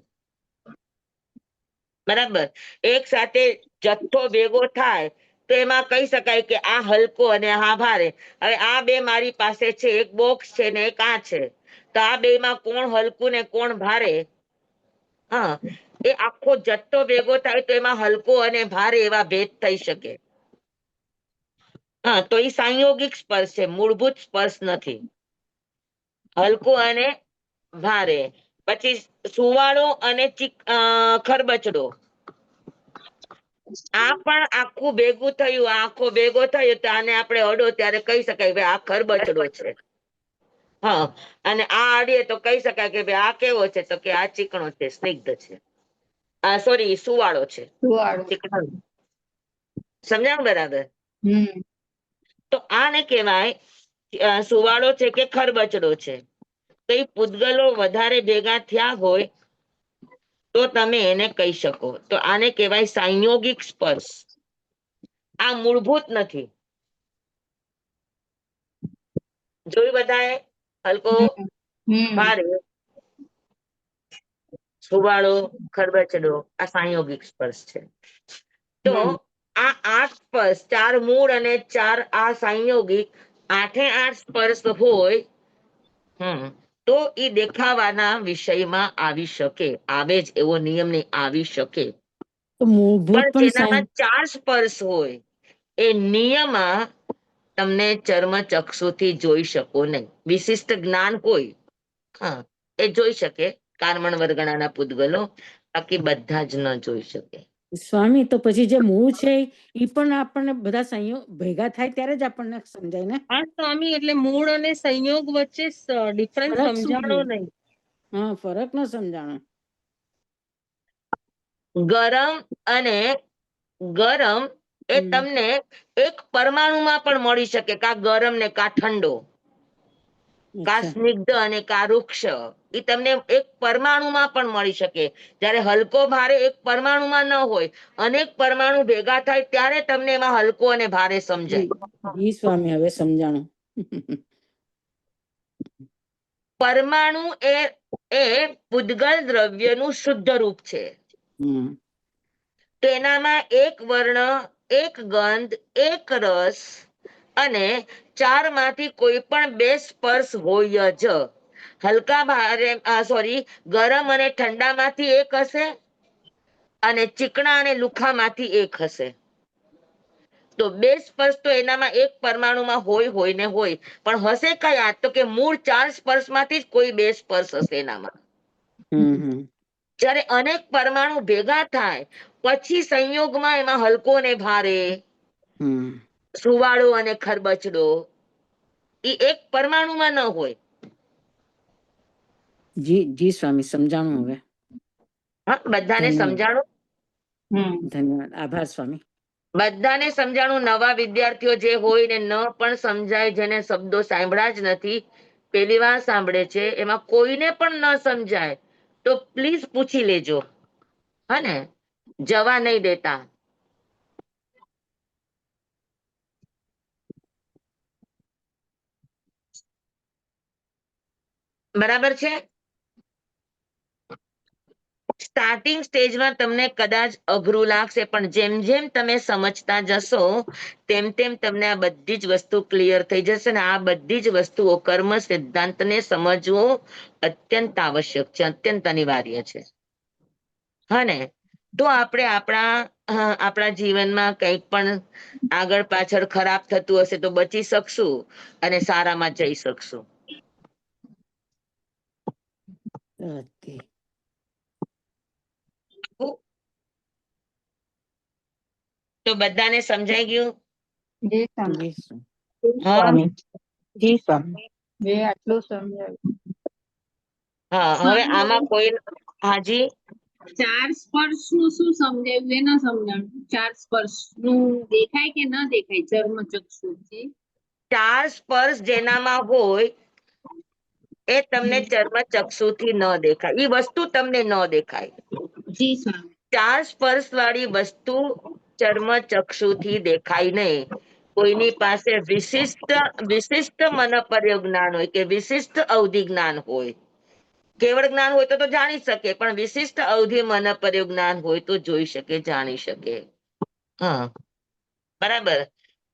બરાબર. એક સાથે જથ્થો ભેગો થાય તો એમાં કહી શકાય કે આ હલકો અને આ ભારે. હવે આ બે મારી પાસે છે, એક બોક્સ છે ને એક આ છે, તો આ બે માં કોણ હલકું ને કોણ ભારે? હા, એ આખો જથ્થો ભેગો થાય તો એમાં હલકો અને ભારે એવા ભેદ થઈ શકે. હા, તો એ સંયોગિક સ્પર્શ છે, મૂળભૂત સ્પર્શ નથી. હલકો અને ભારે. પછી સુવાળો અને ખરબચડો, આ પણ આખું ભેગું થયું, આખો ભેગો થયો તો આને આપણે અડો ત્યારે કહી શકાય ભાઈ આ ખરબચડો છે. હા, અને આ અડીએ તો કહી શકાય કે ભાઈ આ કેવો છે? તો કે આ ચીકણો છે, સ્નિગ્ધ છે. આ સોરી, સુવાળો છે. ચીકણો. સમજાણું? બરાબર. તો આને કહેવાય સુવાળો છે કે ખરબચડો છે. તો એ પૂતગલો વધારે ભેગા થયા હોય તો તમે એને કહી શકો. તો આને કહેવાય સંયોગિક સ્પર્શ. આ મૂળભૂત નથી. જોયું બધાએ? હલકો, ભારે, સુવાળો, ખરબચડો, આ સંયોગિક સ્પર્શ છે. તો આ 8 સ્પર્શ, 4 મૂળ અને 4 આ સંયોગિક, 8 સ્પર્શ હોય તો એ દેખાવાના વિષયમાં આવી શકે. આવે જ એવો નિયમ નહીં, આવી શકે. તો મૂળભૂત પણ જેનામાં 4 સ્પર્શ હોય એ નિયમમાં તમને ચર્મચક્ષુથી જોઈ શકો નહીં. વિશિષ્ટ જ્ઞાન હોય હા એ જોઈ શકે, કાર્મણ વર્ગણાના પૂતગલો, બાકી બધા જ ન જોઈ શકે. સ્વામી, તો પછી જે મૂળ છે એ પણ આપણને બધા સંયોગ ભેગા થાય ત્યારે જ આપણને સમજાય ને? હા સ્વામી, એટલે મૂળ અને સંયોગ વચ્ચે ડિફરન્સ ફરક શું સમજાણો છે? નહીં. હા, ફરક ન સમજાણો. ગરમ અને ગરમ એ હમ. તમને એક પરમાણુમાં પણ મળી શકે, કા ગરમ ને કા ઠંડો, કા અચ્છા. સ્નિગ્ધ અને કા વૃક્ષ. એ તમને એક પરમાણુમાં પણ મળી શકે. જ્યારે હલકો ભારે એક પરમાણુમાં ન હોય, અનેક પરમાણુ ભેગા થાય ત્યારે તમને એમાં હલકો અને ભારે જી સમજાય. જી સ્વામી, હવે સમજાણો. પરમાણુ એ પૂદગલ દ્રવ્યનું શુદ્ધ રૂપ છે. હમ. તેનામાં એક વર્ણ, એક ગંધ, એક રસ અને 4 માંથી કોઈ પણ 2 સ્પર્શ હોય જ. હલકા ભારે ગરમ અને ઠંડામાંથી એક હશે, અને ચીકણા અને લુખામાંથી એક હશે. તો 2 સ્પર્શ તો એનામાં એક પરમાણુમાં હોય ને હોય, પણ હશે કયા? તો કે મૂળ 4 સ્પર્શમાંથી જ કોઈ 2 સ્પર્શ હશે એનામાં. હમ. હમ. જ્યારે અનેક પરમાણુ ભેગા થાય પછી સંયોગમાં એમાં હલકો ને ભારે, હમ. સુવાળો અને ખરબચડો, એ એક પરમાણુમાં ન હોય. જી જી સ્વામી, સમજાણું હવે. હા, બધાને ધન્યવાદ. સમજાણું? ધન્યવાદ, આભાર સ્વામી. બધાને સમજાણું? નવા વિદ્યાર્થીઓ જે હોય ને ન પણ સમજાય, જેને શબ્દો સાંભળ્યા જ નથી, પહેલી વાર સાંભળે છે, એમાં કોઈને પણ ન સમજાય તો પ્લીઝ પૂછી લેજો. હા ને, જવા નહીં દેતા. બરાબર છે? સ્ટાર્ટિંગ સ્ટેજમાં તમને કદાચ અઘરું લાગશે, પણ જેમ જેમ તમે સમજતા જશો તેમ તેમ તમને આ બધી જ વસ્તુ ક્લિયર થઈ જશે. ને આ બધી જ વસ્તુઓ, કર્મ સિદ્ધાંતને સમજવો અત્યંત આવશ્યક છે, અત્યંત અનિવાર્ય છે. હા ને, તો આપણે આપણા જીવનમાં કંઈક પણ આગળ પાછળ ખરાબ થતું હશે તો બચી શકશું અને સારામાં જઈ શકશું. ઓકે. તો બધાને સમજાઈ ગયું? જી સ્વામી. જી સ્વામી. હા, જી સ્વામી. જે આટલું સમજાવ્યું. હા. હવે આમાં કોઈ, હાજી, 4 સ્પર્શ નું શું સમજાયું એ ના સમજાણું. 4 સ્પર્શ નું દેખાય કે ન દેખાય ચર્મ ચક્ષુથી? 4 સ્પર્શ જેનામાં હોય એ તમને ચર્મચક્ષુથી ન દેખાય, એ વસ્તુ તમને ન દેખાય. જી સ્વામી. 4 સ્પર્શ વાળી વસ્તુ ચર્મચક્ષુથી દેખાય નહીં. કોઈની પાસે વિશિષ્ટ મનપર્ય જ્ઞાન હોય કે વિશિષ્ટ અવધિ જ્ઞાન હોય. કેવળ જ્ઞાન હોય તો જાણી શકે, પણ વિશિષ્ટ અવધિ મનપર્ય જ્ઞાન હોય તો જોઈ શકે, જાણી શકે. હા, બરાબર.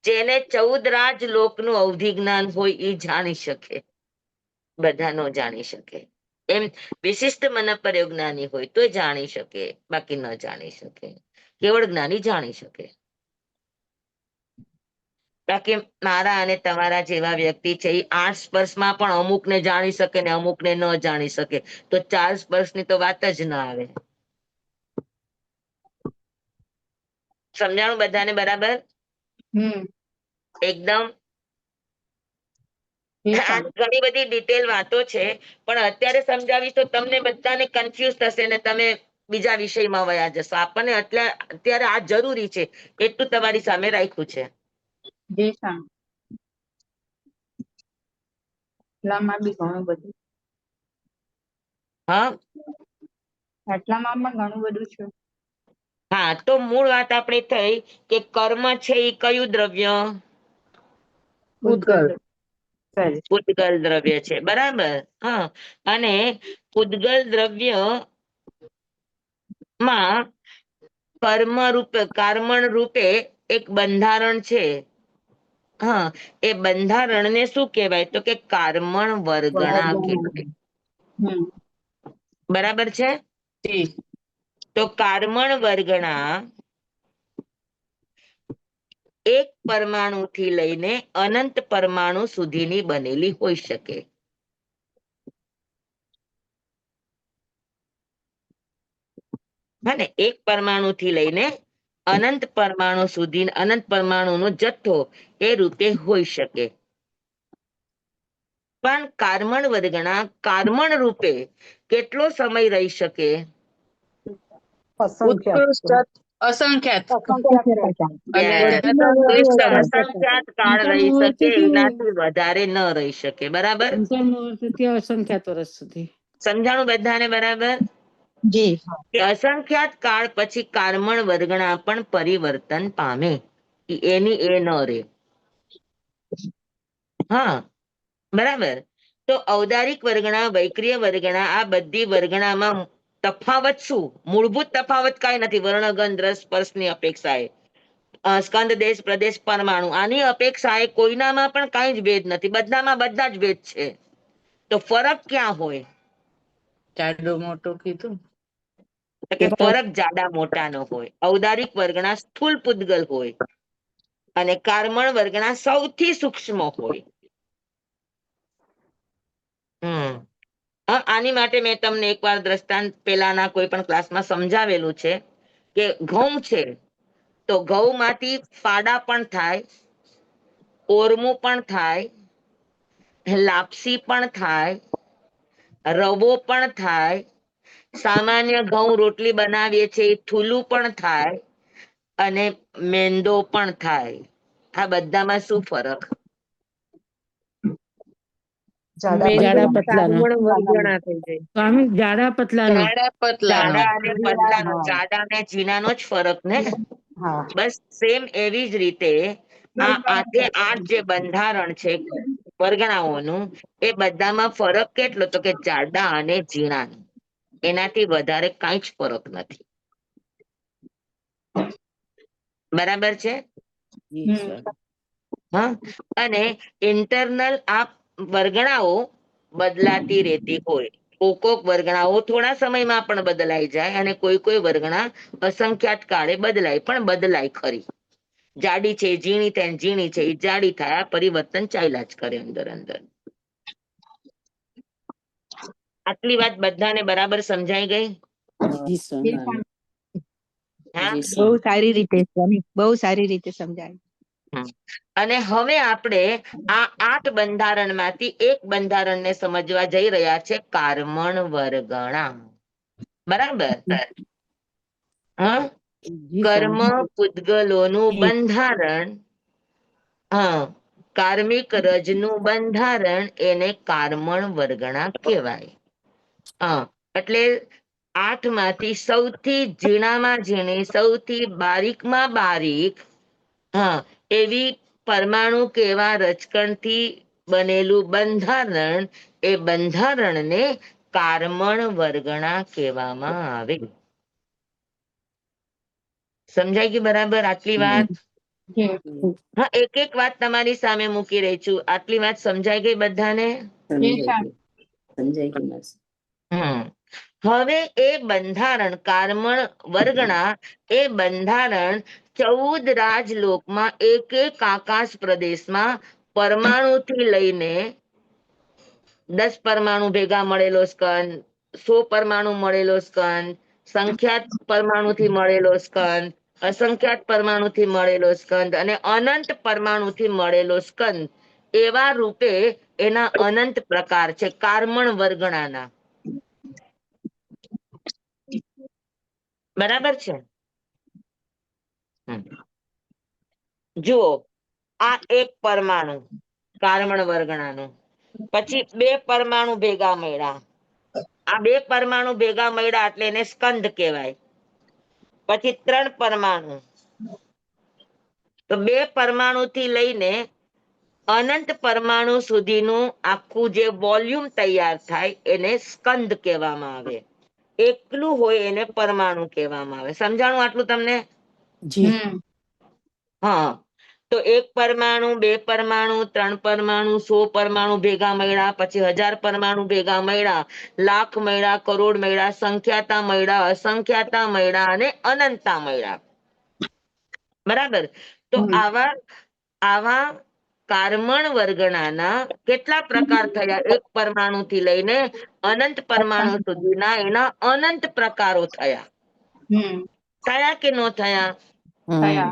જેને 14 રાજ લોકનું અવધિ જ્ઞાન હોય એ જાણી શકે, બધા નો જાણી શકે. એમ વિશિષ્ટ મનપર્ય જ્ઞાની હોય તો જાણી શકે, બાકી ન જાણી શકે. કેવળ જ્ઞાની જાણી શકે. બાકી મારા અને તમારા જેવા વ્યક્તિ છે એ 8 સ્પર્શમાં પણ અમુકને જાણી શકે ને અમુકને ન જાણી શકે, તો 4 સ્પર્શની તો વાત જ ના આવે. સમજાણું બધાને બરાબર? એકદમ. આ ઘણી બધી ડિટેલ વાતો છે, પણ અત્યારે સમજાવીશ તો તમને બધાને કન્ફ્યુઝ થશે ને તમે બીજા વિષયમાં વયા જશો. આપણને અત્યારે આ જરૂરી છે એટલું તમારી સામે રાખ્યું છે. જી સ્વામી. આટલામાં બી ઘણું બધું. હા, આટલામાં પણ ઘણું બધું છે. હા. તો મૂળ વાત આપણે થઈ કે કર્મ છે એ કયું દ્રવ્ય? પૂતગલ. પૂતગલ દ્રવ્ય છે, બરાબર. હા, અને પૂતગલ દ્રવ્ય માં કાર્મણ રૂપે એક બંધારણ છે. હા, એ બંધારણને શું કહેવાય? તો કે કાર્મણ વર્ગણા કહેવાય. બરાબર છે? તો કાર્મણ વર્ગણા એક પરમાણુથી લઈને અનંત પરમાણુ સુધીની બનેલી હોઈ શકે. હા ને, એક પરમાણુથી લઈને અનંત પરમાણુ સુધી, અનંત પરમાણુનો જથ્થો એ રૂપે હોઈ શકે. પણ કાર્મણ વર્ગણા કાર્મણ રૂપે કેટલો સમય રહી શકે? ઉત્કૃષ્ટ અસંખ્યાત અને Yes. તેને એક તો અસંખ્યાત કાળ રહી શકે, એનાથી વધારે ન રહી શકે. બરાબર? અસંખ્યાત વર્ષ સુધી. સમજાણું બધાને બરાબર? જી કે અસંખ્યાત કાળ પછી કાર્મણ વર્ગણા પણ પરિવર્તન પામે. એની એ ન રે. હા, બરાબર. તો ઔદારિક વર્ગણા, વૈક્રિય વર્ગણા, આ બધી વર્ગણામાં તફાવત શું? મૂળભૂત તફાવત કાંઈ નથી વર્ણગંધ રસ સ્પર્શની અપેક્ષાએ. સ્કંદ દેશ પ્રદેશ પરમાણુ આની અપેક્ષાએ કોઈનામાં પણ કાંઈ જ ભેદ નથી, બધામાં બધા જ ભેદ છે. તો ફરક ક્યાં હોય? જાડું મોટું કીધું. તો કે ફરક જાડા મોટાનો હોય. ઔદારિક વર્ગના સ્થૂલ પૂદગલ હોય અને કાર્મણ વર્ગના સૌથી સૂક્ષ્મ હોય. આની માટે મેં તમને એકવાર દ્રષ્ટાંત પેલાના કોઈ પણ ક્લાસમાં સમજાવેલું છે કે ઘઉં છે તો ઘઉંમાંથી ફાડા પણ થાય, ઓરમું પણ થાય, લાપસી પણ થાય, રવો પણ થાય, સામાન્ય ઘઉં રોટલી બનાવીએ છીએ એ થૂલું પણ થાય અને મેંદો પણ થાય. આ બધામાં શું ફરક? જાડા પતલાના. કાર્મણ વર્ગણા થઈ જાય. સ્વામી જાડા પતલાનો. જાડા પતલાનો. જાડા અને પતલાનો, જાડા અને ઝીણાનો જ ફરક ને. બસ સેમ એવી જ રીતે આ 8 એ 8 જે બંધારણ છે વર્ગણાઓનું, એ બધામાં ફરક કેટલો? તો કે જાડા અને ઝીણા. એનાથી વધારે કાંઈ જ ફરક નથી. બરાબર છે? જી સર. હા, અને ઇન્ટરનલ આ વર્ગણાઓ બદલાતી રહેતી હોય. કોક વર્ગણાઓ થોડા સમયમાં પણ બદલાઈ જાય અને કોઈ વર્ગણા અસંખ્યાત કાળે બદલાય, પણ બદલાય ખરી. જાડી છે ઝીણી થાય, ઝીણી છે એ જાડી થાય, આ પરિવર્તન ચાલ્યા જ કરે અંદર અંદર. આટલી વાત બધાને બરાબર સમજાઈ ગઈ? જી સર. હા. જી બહુ સર. સારી રીતે સ્વામી, બહુ સારી રીતે સમજાય. અને હવે આપણે આ 8 બંધારણમાંથી એક બંધારણને સમજવા જઈ રહ્યા છે, કાર્મણ વર્ગણા. બરાબર? હા, જી કર્મ સ્વામી. પૂદગલોનું બંધારણ. હા, કાર્મિક રજનું બંધારણ એને કાર્મણ વર્ગણા કહેવાય. હા, એટલે 8 માંથી સૌથી ઝીણામાં ઝીણી, સૌથી બારીકમાં બારીક, હા, એવી પરમાણુ કેવા રચકણથી બનેલું બંધારણ, એ બંધારણને કાર્મણ વર્ગણા કહેવામાં આવે. સમજાય ગઈ બરાબર આટલી વાત? હા, એક એક વાત તમારી સામે મૂકી રહી છું. આટલી વાત સમજાઈ ગઈ બધાને? સમજાઈ ગઈ માસી. હવે એ બંધારણ કાર્મણ વર્ગણા, એ બંધારણ 14 રાજલોકમાં એક એક આકાશ પ્રદેશમાં પરમાણુથી લઈને 10 પરમાણુ ભેગા મળેલો સ્કંદ, 100 પરમાણુ મળેલો સ્કંદ, સંખ્યાત પરમાણુથી મળેલો સ્કંદ, અસંખ્યાત પરમાણુથી મળેલો સ્કંદ અને અનંત પરમાણુથી મળેલો સ્કંદ, એવા રૂપે એના અનંત પ્રકાર છે કાર્મણ વર્ગણાના. બરાબર છે? જુઓ, આ એક પરમાણુ કાર્મણ વર્ગણાનું, પછી 2 પરમાણુ ભેગા મળ્યા, આ 2 પરમાણુ ભેગા મળ્યા એટલે એને સ્કંદ કહેવાય. પછી 3 પરમાણુ, તો 2 પરમાણુ થી લઈને અનંત પરમાણુ સુધીનું આખું જે વોલ્યુમ તૈયાર થાય એને સ્કંદ કહેવામાં આવે. એકલું હોય એને પરમાણુ કહેવામાં આવે. સમજાણું આટલું તમને? જી. હા, તો 1 પરમાણુ, 2 પરમાણુ, 3 પરમાણુ, 100 પરમાણુ ભેગા મળ્યા, પછી 1000 પરમાણુ ભેગા મળ્યા, લાખ મળ્યા, કરોડ મળ્યા, સંખ્યાતા મળ્યા, અસંખ્યાતા મળ્યા અને અનંતા મળ્યા. બરાબર? તો આવા આવા કાર્મણ વર્ગણાના કેટલા પ્રકાર થયા? 1 પરમાણુ થી લઈને અનંત પરમાણુ સુધીના એના અનંત પ્રકારો થયા. થયા કે ન થયા?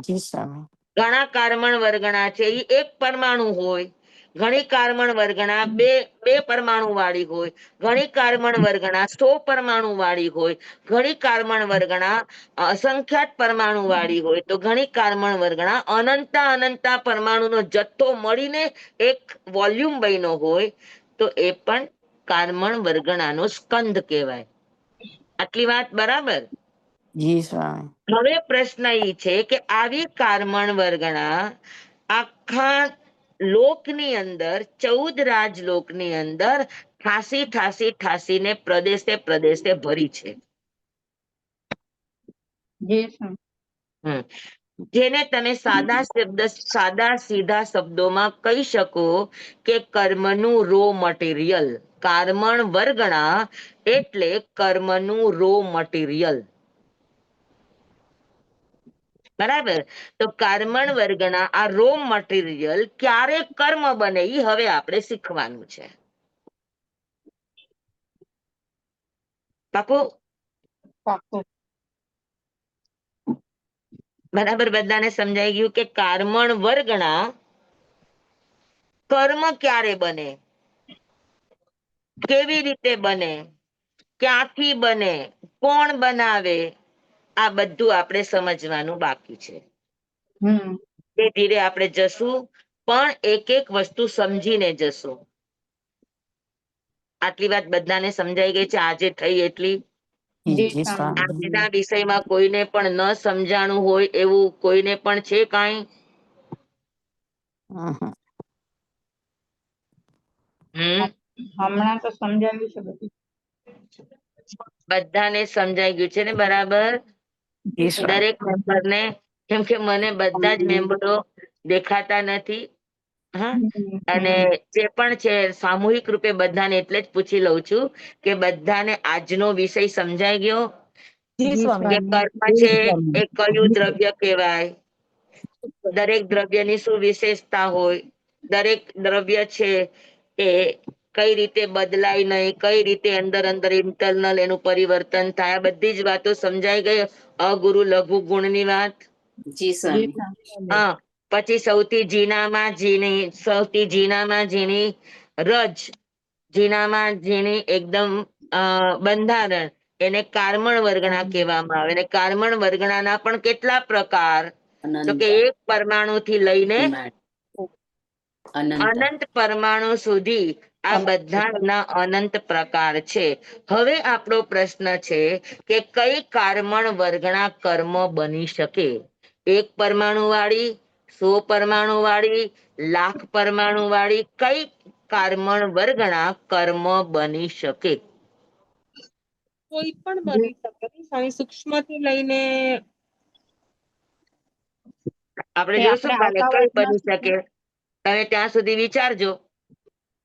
જી સ્વામી. ઘણા કાર્મણ વર્ગણા છે એ 1 પરમાણુ હોય, ઘણી કાર્બન વર્ગના બે પરમાણુ વાળી હોય, ઘણી કાર્બન વર્ગના 100 પરમાણુ વાળી હોય, ઘણી કાર્બન વર્ગના અસંખ્યાત પરમાણુ વાળી હોય, તો ઘણી કાર્બન વર્ગના અનંતા પરમાણુનો જથ્થો મળીને એક વોલ્યુમ બન્યો હોય, તો એ પણ કાર્બન વર્ગણાનો સ્કંદ કહેવાય. આટલી વાત બરાબર? જી સ્વામી. હવે પ્રશ્ન એ છે કે આવી કાર્બન વર્ગના આખા લોકની અંદર 14 રાજલોકની અંદર ઠાસીને પ્રદેશે ભરી છે. જી સ્વામી. હમ. જેને તમે સાદા સીધા શબ્દોમાં કહી શકો કે કર્મનું રો મટીરિયલ. કાર્બન વર્ગણા એટલે કર્મનું રો મટીરિયલ. બરાબર? તો કાર્બન વર્ગના આ રો મટીરિયલ ક્યારે કર્મ બને એ હવે આપણે શીખવાનું છે. પાકું? પાક્કું. બરાબર બધાને સમજાઈ ગયું કે કાર્બન વર્ગના કર્મ ક્યારે બને, કેવી રીતે બને, ક્યાંથી બને, કોણ બનાવે, આ બધું આપણે સમજવાનું બાકી છે. ધીરે ધીરે આપણે જશું, પણ એક એક વસ્તુ સમજીને જશું. આટલી વાત બધાને સમજાઈ ગઈ છે આજે થઈ એટલી? જી સ્વામી. આજના વિષયમાં કોઈને પણ ન સમજાણું હોય એવું કોઈને પણ છે કાંઈ? હમ. હમણાં તો સમજાવ્યું છે બધું. બધાને સમજાઈ ગયું છે ને બરાબર? જી સ્વામી. દરેક મેમ્બર ને? કેમ કે મને બધા જ મેમ્બરો દેખાતા નથી. હા, અને જે પણ છે સામૂહિક રૂપે બધાને એટલે જ પૂછી લઉં છું કે બધાને આજનો વિષય સમજાઈ ગયો? જી કે સ્વામી. કર્મ છે એ કયું દ્રવ્ય કહેવાય, દરેક દ્રવ્યની શું વિશેષતા હોય, દરેક દ્રવ્ય છે એ કઈ રીતે બદલાય નહીં, કઈ રીતે અંદર ઇન્ટરનલ એનું પરિવર્તન થાય, આ બધી જ વાતો સમજાઈ ગઈ. અગુરુ લઘુ ગુણની વાત. જી સ્વામી. હા, પછી સૌથી ઝીણામાં ઝીણી રજ, ઝીણામાં ઝીણી એકદમ બંધારણ, એને કાર્બન વર્ગના કહેવામાં આવે. અને કાર્બન વર્ગણાના પણ કેટલા પ્રકાર? તો કે એક પરમાણુ થી લઈને અનંત પરમાણુ સુધી આ બધાના અનંત પ્રકાર છે. હવે આપણો પ્રશ્ન છે કે કઈ કાર્બન વર્ગના કર્મ બની શકે? એક પરમાણુ વાળી, 100 પરમાણુ વાળી, લાખ પરમાણુ વાળી, કઈ કાર્બન વર્ગના કર્મ બની શકે? કોઈ પણ બની શકે, સૂક્ષ્મ થી લઈને આપણે જોશું કાલે કઈ બની શકે. તમે ત્યાં સુધી વિચારજો.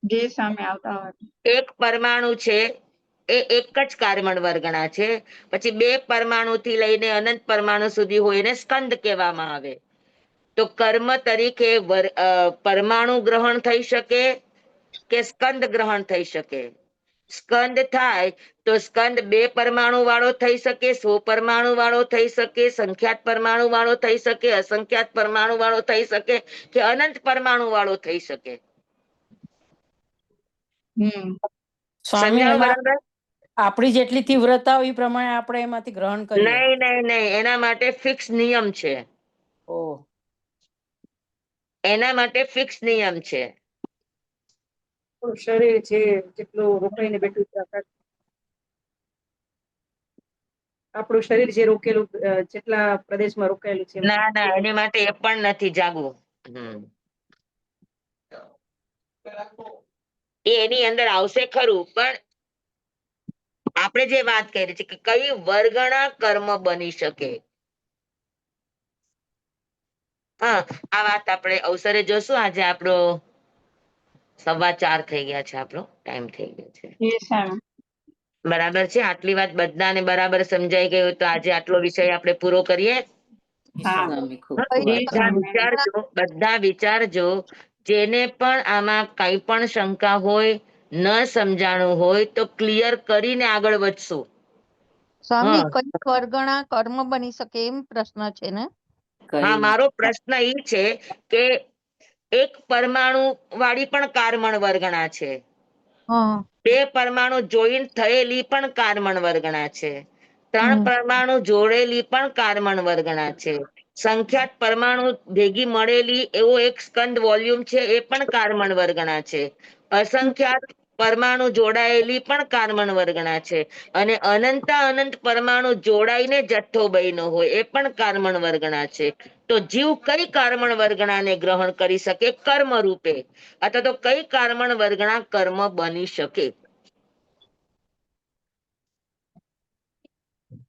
જી સ્વામી, આવતા હોય. એક પરમાણુ છે એ એક જ કાર્બન વર્ગના છે. પછી 2 પરમાણુ થી લઈને અનંત પરમાણુ સુધી હોય એને સ્કંદ કહેવામાં આવે. તો કર્મ તરીકે પરમાણુ ગ્રહણ થઈ શકે કે સ્કંદ ગ્રહણ થઈ શકે? સ્કંદ થાય તો સ્કંદ 2 પરમાણુ વાળો થઈ શકે, 100 પરમાણુ વાળો થઈ શકે, સંખ્યાત પરમાણુ વાળો થઈ શકે, અસંખ્યાત પરમાણુ વાળો થઈ શકે, કે અનંત પરમાણુ વાળો થઈ શકે. સ્વામી, સમજાણું એમાં બરાબર? આપણી જેટલી તીવ્રતા હોય એ પ્રમાણે આપણે એમાંથી ગ્રહણ કરીએ. નહીં, એના માટે ફિક્સ નિયમ છે. ઓહ. એના માટે ફિક્સ નિયમ છે. શરીર છે જેટલું રોકાઈને બેઠું છે, આપણું શરીર જે રોકેલું જેટલા પ્રદેશમાં રોકાયેલું છે. ના, એની માટે એ પણ નથી જાગવું. એની અંદર આવશે ખરું, પણ આપણે જે વાત કરી છે કે કઈ વર્ગના કર્મ બની શકે, હા, આ વાત આપણે અવસરે જોશું. આજે આપણો 4:15 થઈ ગયા છે, આપણો ટાઈમ થઈ ગયો છે. બરાબર છે? આટલી વાત બધાને બરાબર સમજાઈ ગયો તો આજે આટલો વિષય આપણે પૂરો કરીએ. સ્વામી, ખૂબ બધા વિચારજો. જેને પણ આમાં કઈ પણ શંકા હોય, ન સમજાણું હોય તો ક્લિયર કરીને આગળ વધશું. સ્વામી, કઈ વર્ગના કર્મ બની શકે એમ પ્રશ્ન છે ને? હા, મારો પ્રશ્ન એ છે કે એક પરમાણુ વાળી પણ કાર્બન વર્ગણા છે. હા 2 પરમાણુ જોઈન્ટ થયેલી પણ કાર્બન વર્ગણા છે. 3 પરમાણુ જોડેલી પણ કાર્બન વર્ગણા છે. સંખ્યાત પરમાણુ ભેગી મળેલી એવો એક સ્કંદ વોલ્યુમ છે, એ પણ કાર્બન વર્ગણા છે. અસંખ્યાત પરમાણુ જોડાયેલી પણ કાર્બન વર્ગણા છે. અને અનંત પરમાણુ જોડાઈને જથ્થો બન્યો હોય એ પણ કાર્બન વર્ગણા છે. તો જીવ કઈ કાર્બન વર્ગણાને ગ્રહણ કરી શકે કર્મ રૂપે, અથવા તો કઈ કાર્બન વર્ગણા કર્મ બની શકે?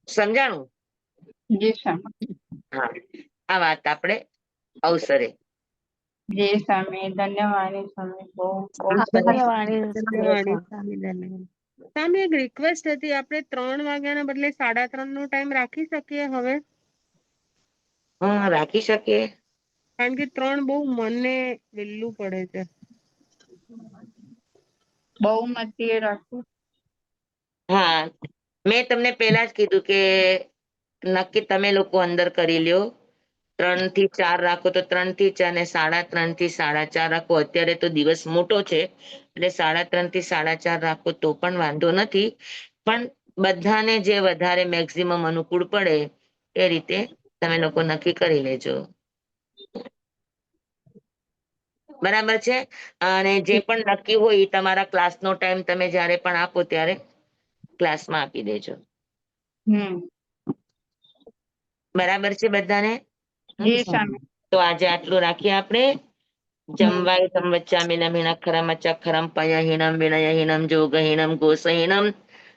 સમજાણું? જી સ્વામી. હા, આ વાત આપણે અવસરે. જી સ્વામી, ધન્યવાદ સ્વામી. બહુ સામે એક રિક્વેસ્ટ હતી, આપણે 3 વાગ્યાના બદલે 3:30 નો ટાઈમ રાખી શકીએ હવે? હા, રાખી શકીએ. કારણ કે 3 બહુ મને વહેલું પડે છે. બહુમતીએ રાખવું. હા, મેં તમને પહેલા જ કીધું કે નક્કી તમે લોકો અંદર કરી લ્યો. 3 થી 4 રાખો તો 3 થી 4, ને 3:30 થી 4:30 રાખો. અત્યારે તો દિવસ મોટો છે એટલે 3:30 થી 4:30 રાખો તો પણ વાંધો નથી. પણ બધાને જે વધારે મેક્સિમમ અનુકૂળ પડે એ રીતે તમે લોકો નક્કી કરી લેજો. બરાબર છે. અને જે પણ નક્કી હોય એ તમારા ક્લાસનો ટાઈમ તમે જ્યારે પણ આપો ત્યારે ક્લાસમાં આપી દેજો. બરાબર છે બધાને? જી સ્વામી. તો આજે આટલું રાખીએ આપણે. જમવાય સંવચ્ચામિનમિણખરમ અચખરમ પયહીનમ વિનયહીનમ જોગહીનમ ગોસહીનમ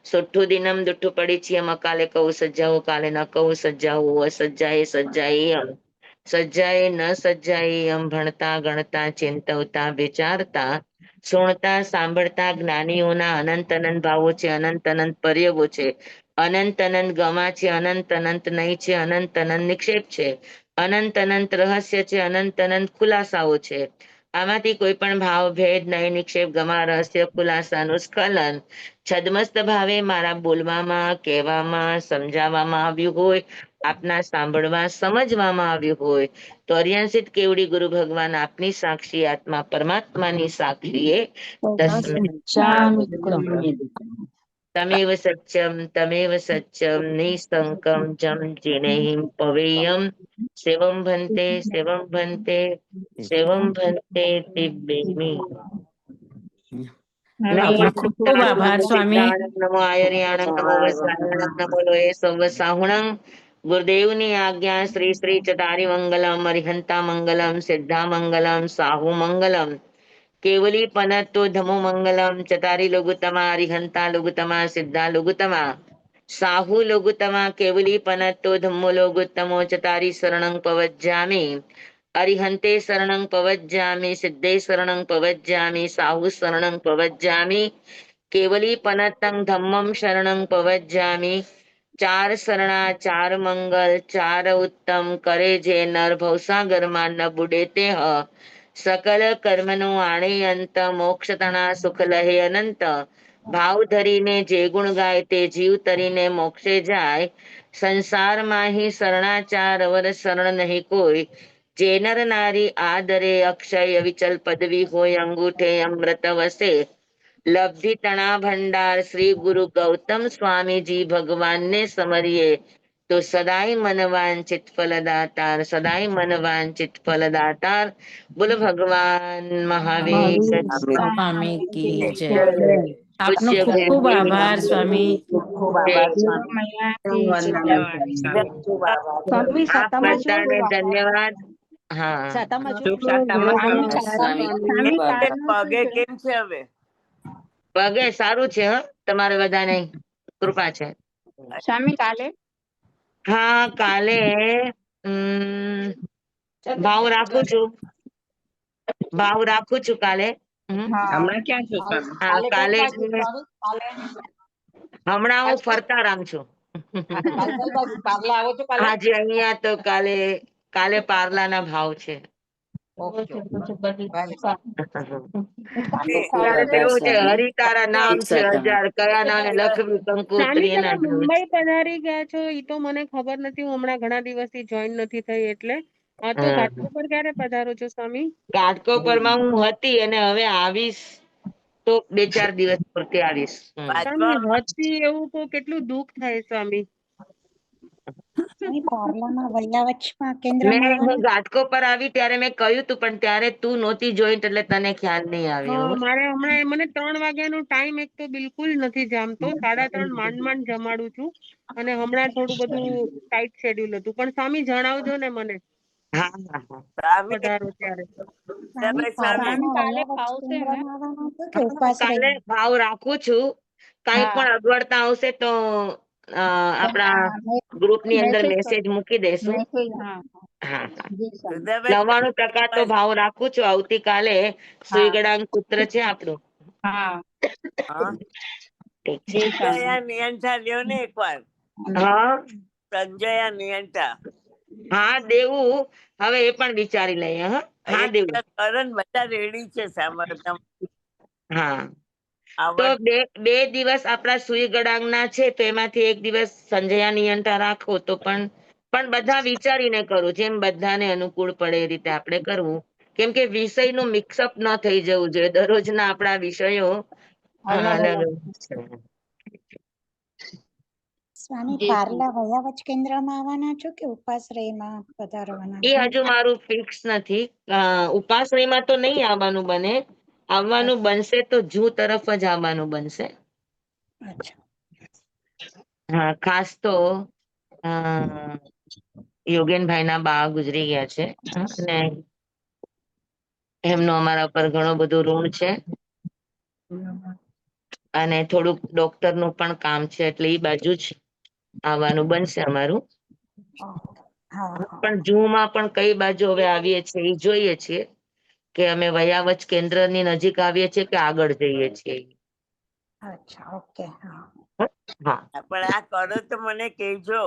સુઠ્ઠુ દિનમ દુઠ્ઠુ પડીચિયમ અકાલે કહું સજ્જાઓ કાલે ન કહું સજ્જાઓ અસજ્જાએ સજ્જાએયમ સજ્જાએ ન સજ્જાએયમ ભણતા ગણતા ચિંતવતા વિચારતા સુણતા સાંભળતા જ્ઞાનીઓના અનંત ભાવો છે, અનંત પર્યવો છે, અનંત ગમા છે, અનંત નહીં છે, અનંત નિક્ષેપ છે, અનંત રહસ્ય છે, અનંત ખુલાસાઓ છે. આમાંથી કોઈ પણ ભાવ ભેદ નહીં, નિક્ષેપ ગમા રહસ્ય ખુલાસાનું સ્ખલન છદમસ્ત ભાવે મારા બોલવામાં, કહેવામાં, સમજાવવામાં આવ્યું હોય, આપના સાંભળવા સમજવામાં આવ્યું હોય તો અરિયંસિત કેવડી ગુરુ ભગવાન આપની સાક્ષી આત્મા પરમાત્માની સાક્ષીએ તમેવ સત્યમ નિસંકમ જમ જીનેહિમ પવેયમ સેવમ ભંતે સેવમ ભંતે સેવમ ભંતે દિવ્યેમી. આપનો ખૂબ ખૂબ આભાર સ્વામી. નમો આયર્યાણમ નમો વસ્વાણમ નમો લોહે સૌ સાહુણમ. ગુરુદેવની આજ્ઞા શ્રી શ્રી ચતારી મંગલમ અરિહંતા મંગલમ સિદ્ધા મંગલમ સાહુ મંગલમ કેવલી પનતો ધમો મંગલમ ચતારી લઘુતમા અરિહંતા લઘુતમા સિદ્ધા લઘુતમા સાહુ લઘુતમા કેવલી પનતો ધમ્મો લઘુત્તમો ચતારી શરણં પવજ્જામી અરિહંતે શરણં પવજ્જામી સિદ્ધે શરણં પવજ્જામી સાહુ શરણં પવજ્જામી કેવલી પનતં ધમ્મં શરણં પવજ્જામી. 4 શરણા 4 મંગલ 4 ઉત્તમ કરે જે નર ભવસાગરમાં ન બુડે તે સકલ કર્મનો આણે અંત મોક્ષ તણા સુખ લહે અનંત. ભાવ ધરીને જે ગુણ ગાય તે જીવ તરીને મોક્ષે જાય. સંસારમાં હી શરણાચાર અવર શરણ નહીં કોઈ. જે નર નારી આદરે અક્ષય વિચલ પદવી હોય અંગૂઠે અમૃત વસે. લબ્ધિ તણા ભંડાર શ્રી ગુરુ ગૌતમ સ્વામીજી ભગવાનને સમરીએ તો સદાય મનવાંચિત ફલદાતાર, સદાય મનવાંચિત ફલદાતાર. બોલો ભગવાન મહાવીર સ્વામી કી જય. આપનો પૂજ્ય ખૂબ ખૂબ આભાર સ્વામી. સ્વામી આપ સાતામાં શું બધાને ધન્યવાદ. હા, સાતામાં શું સ્વામી ખૂબ આભાર. પગે કેમ છે હવે? પગે સારું છે. તમારે બધાને કૃપા છે. સ્વામી કાલે હા, કાલે ભાવ રાખું છું. કાલે. હમણાં ક્યાં છો સ્વામી? હા, કાલે હમણાં હું ફરતારામ છું. આજે અહીંયા તો કાલે પાર્લાના ભાવ છે. ખૂબ ત્યારે તો આભાર એવું છે, સ્વામી. હરિતારા નામ એક છે સેકન્ડ. 1000, કયા નામે લખવી કંકોત્રી, સ્વામી, એના તમે જેવું છે. મુંબઈ પધારી ગયા છો એ તો મને ખબર નથી. હું હમણાં ઘણા દિવસથી જોઈન નથી થઈ એટલે હા તો હા. ઘાટકોપર ક્યારે પધારો છો સ્વામી? ઘાટકોપરમાં હું હતી અને હવે આવીશ તો 2-4 દિવસ પૂરતી આવીશ. સ્વામી હતી એવું તો કેટલું દુઃખ થાય સ્વામી. મેં હું ઘાટકોપર આવી ત્યારે મેં કહ્યું તું પણ ત્યારે તું નહોતી જોઈન્ટ એટલે તને ખ્યાલ નહીં હા આવ્યો. મારે હમણાં મને 3 વાગ્યાનો ટાઈમ એક તો બિલકુલ નથી જામતો. 3:30 માંડ જમાડું છું અને હમણાં થોડું બધું ટાઈટ શેડ્યુલ હતું. પણ સ્વામી જણાવજો ને મને હા હા હા. સ્વામી પધારો ત્યારે. સ્વામી કાલે ફાવશે ને? કાલે ભાવ રાખું છું. કઈ પણ અગવડતા આવશે તો આપણા ગ્રુપની અંદર મેસેજ મૂકી દેશું. હા હા. 99% તો ભાવ રાખું છું. આવતીકાલે સુઈગડાનું સૂત્ર છે આપણું. હા ઠીક છે. સંજયા નિયંતા લ્યો ને એકવાર. હા સંજયા નિયંતા. હા દેવું હવે એ પણ વિચારી લઈએ. હા દેવું. કરણ બધા રેડી છે સાંભળતા. હા તો બે દિવસ આપણા સુઈ ગડાંગના છે તો એમાંથી એક દિવસ સંજયા નિયંતા રાખો તો પણ બધા વિચારીને કરું જેમ બધાને અનુકૂળ પડે એ રીતે આપણે કરવું. કેમ કે વિષયનું મિક્સઅપ ન થઈ જવું જોઈએ. દરરોજના આપણા વિષયો અલગ અલગ છે. એ હજુ મારું ફિક્સ નથી. ઉપાશ્રયમાં તો નહીં આવવાનું બને. આવવાનું બનશે તો જૂ તરફ જ આવવાનું બનશે. હા ખાસ તો યોગેનભાઈ ના બા ગુજરી ગયા છે અને એમનો અમારા પર ઘણો બધો ઋણ છે અને થોડુંક ડોક્ટર નું પણ કામ છે એટલે એ બાજુ જ આવવાનું બનશે અમારું. પણ જૂમાં પણ કઈ બાજુ હવે આવીએ છીએ એ જોઈએ છીએ કે અમે વયાવચ કેન્દ્રની નજીક આવીએ છીએ કે આગળ જઈએ છીએ. હા પણ આ કરો તો મને કહેજો.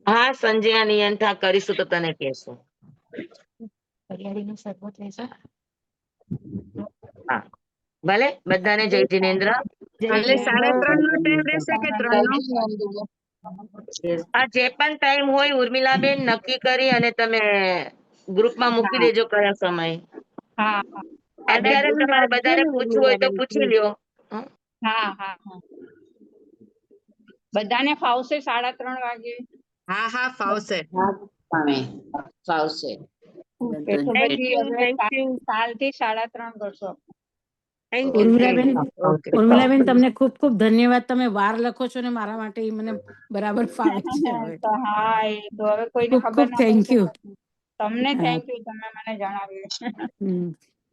હા સંજય નિયંત્રણ કરીશું તો તને કહેશું. હા ભલે બધાને જય જિનેન્દ્ર. કાલે 3:30 નો ટાઈમ રહેશે કે 3 નો? આ જે પણ ટાઈમ હોય ઉર્મિલાબેન નક્કી કરી અને તમે ગ્રુપમાં મૂકી દેજો કયા સમય. અત્યારે તમારે બધાને પૂછવું હોય તો પૂછી લ્યો. બધાને ફાવશે 3:30 વાગે? હા ફાવશે. ફાવશે. ઓકે તો પછી હવે કાલથી 3:30 કરશો. Thank you. ઉર્મિલાબેન તમને ખૂબ ખૂબ ધન્યવાદ. તમે વાર લખો છો ને મારા માટે એ મને બરાબર ફાવે છે હવે. તો હા એ તો હવે કોઈને ખૂબ ખબર ખૂબ ના થેન્ક પડે. યુ. તમને થેન્ક યુ તમે મને જણાવ્યું.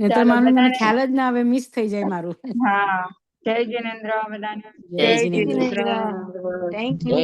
નહીતર ચાલો માનું મને બધાને ખ્યાલ જ ના આવે, મિસ થઈ જાય મારું. હા જય જિનેન્દ્ર બધાને. જય જિનેન્દ્ર. Thank you.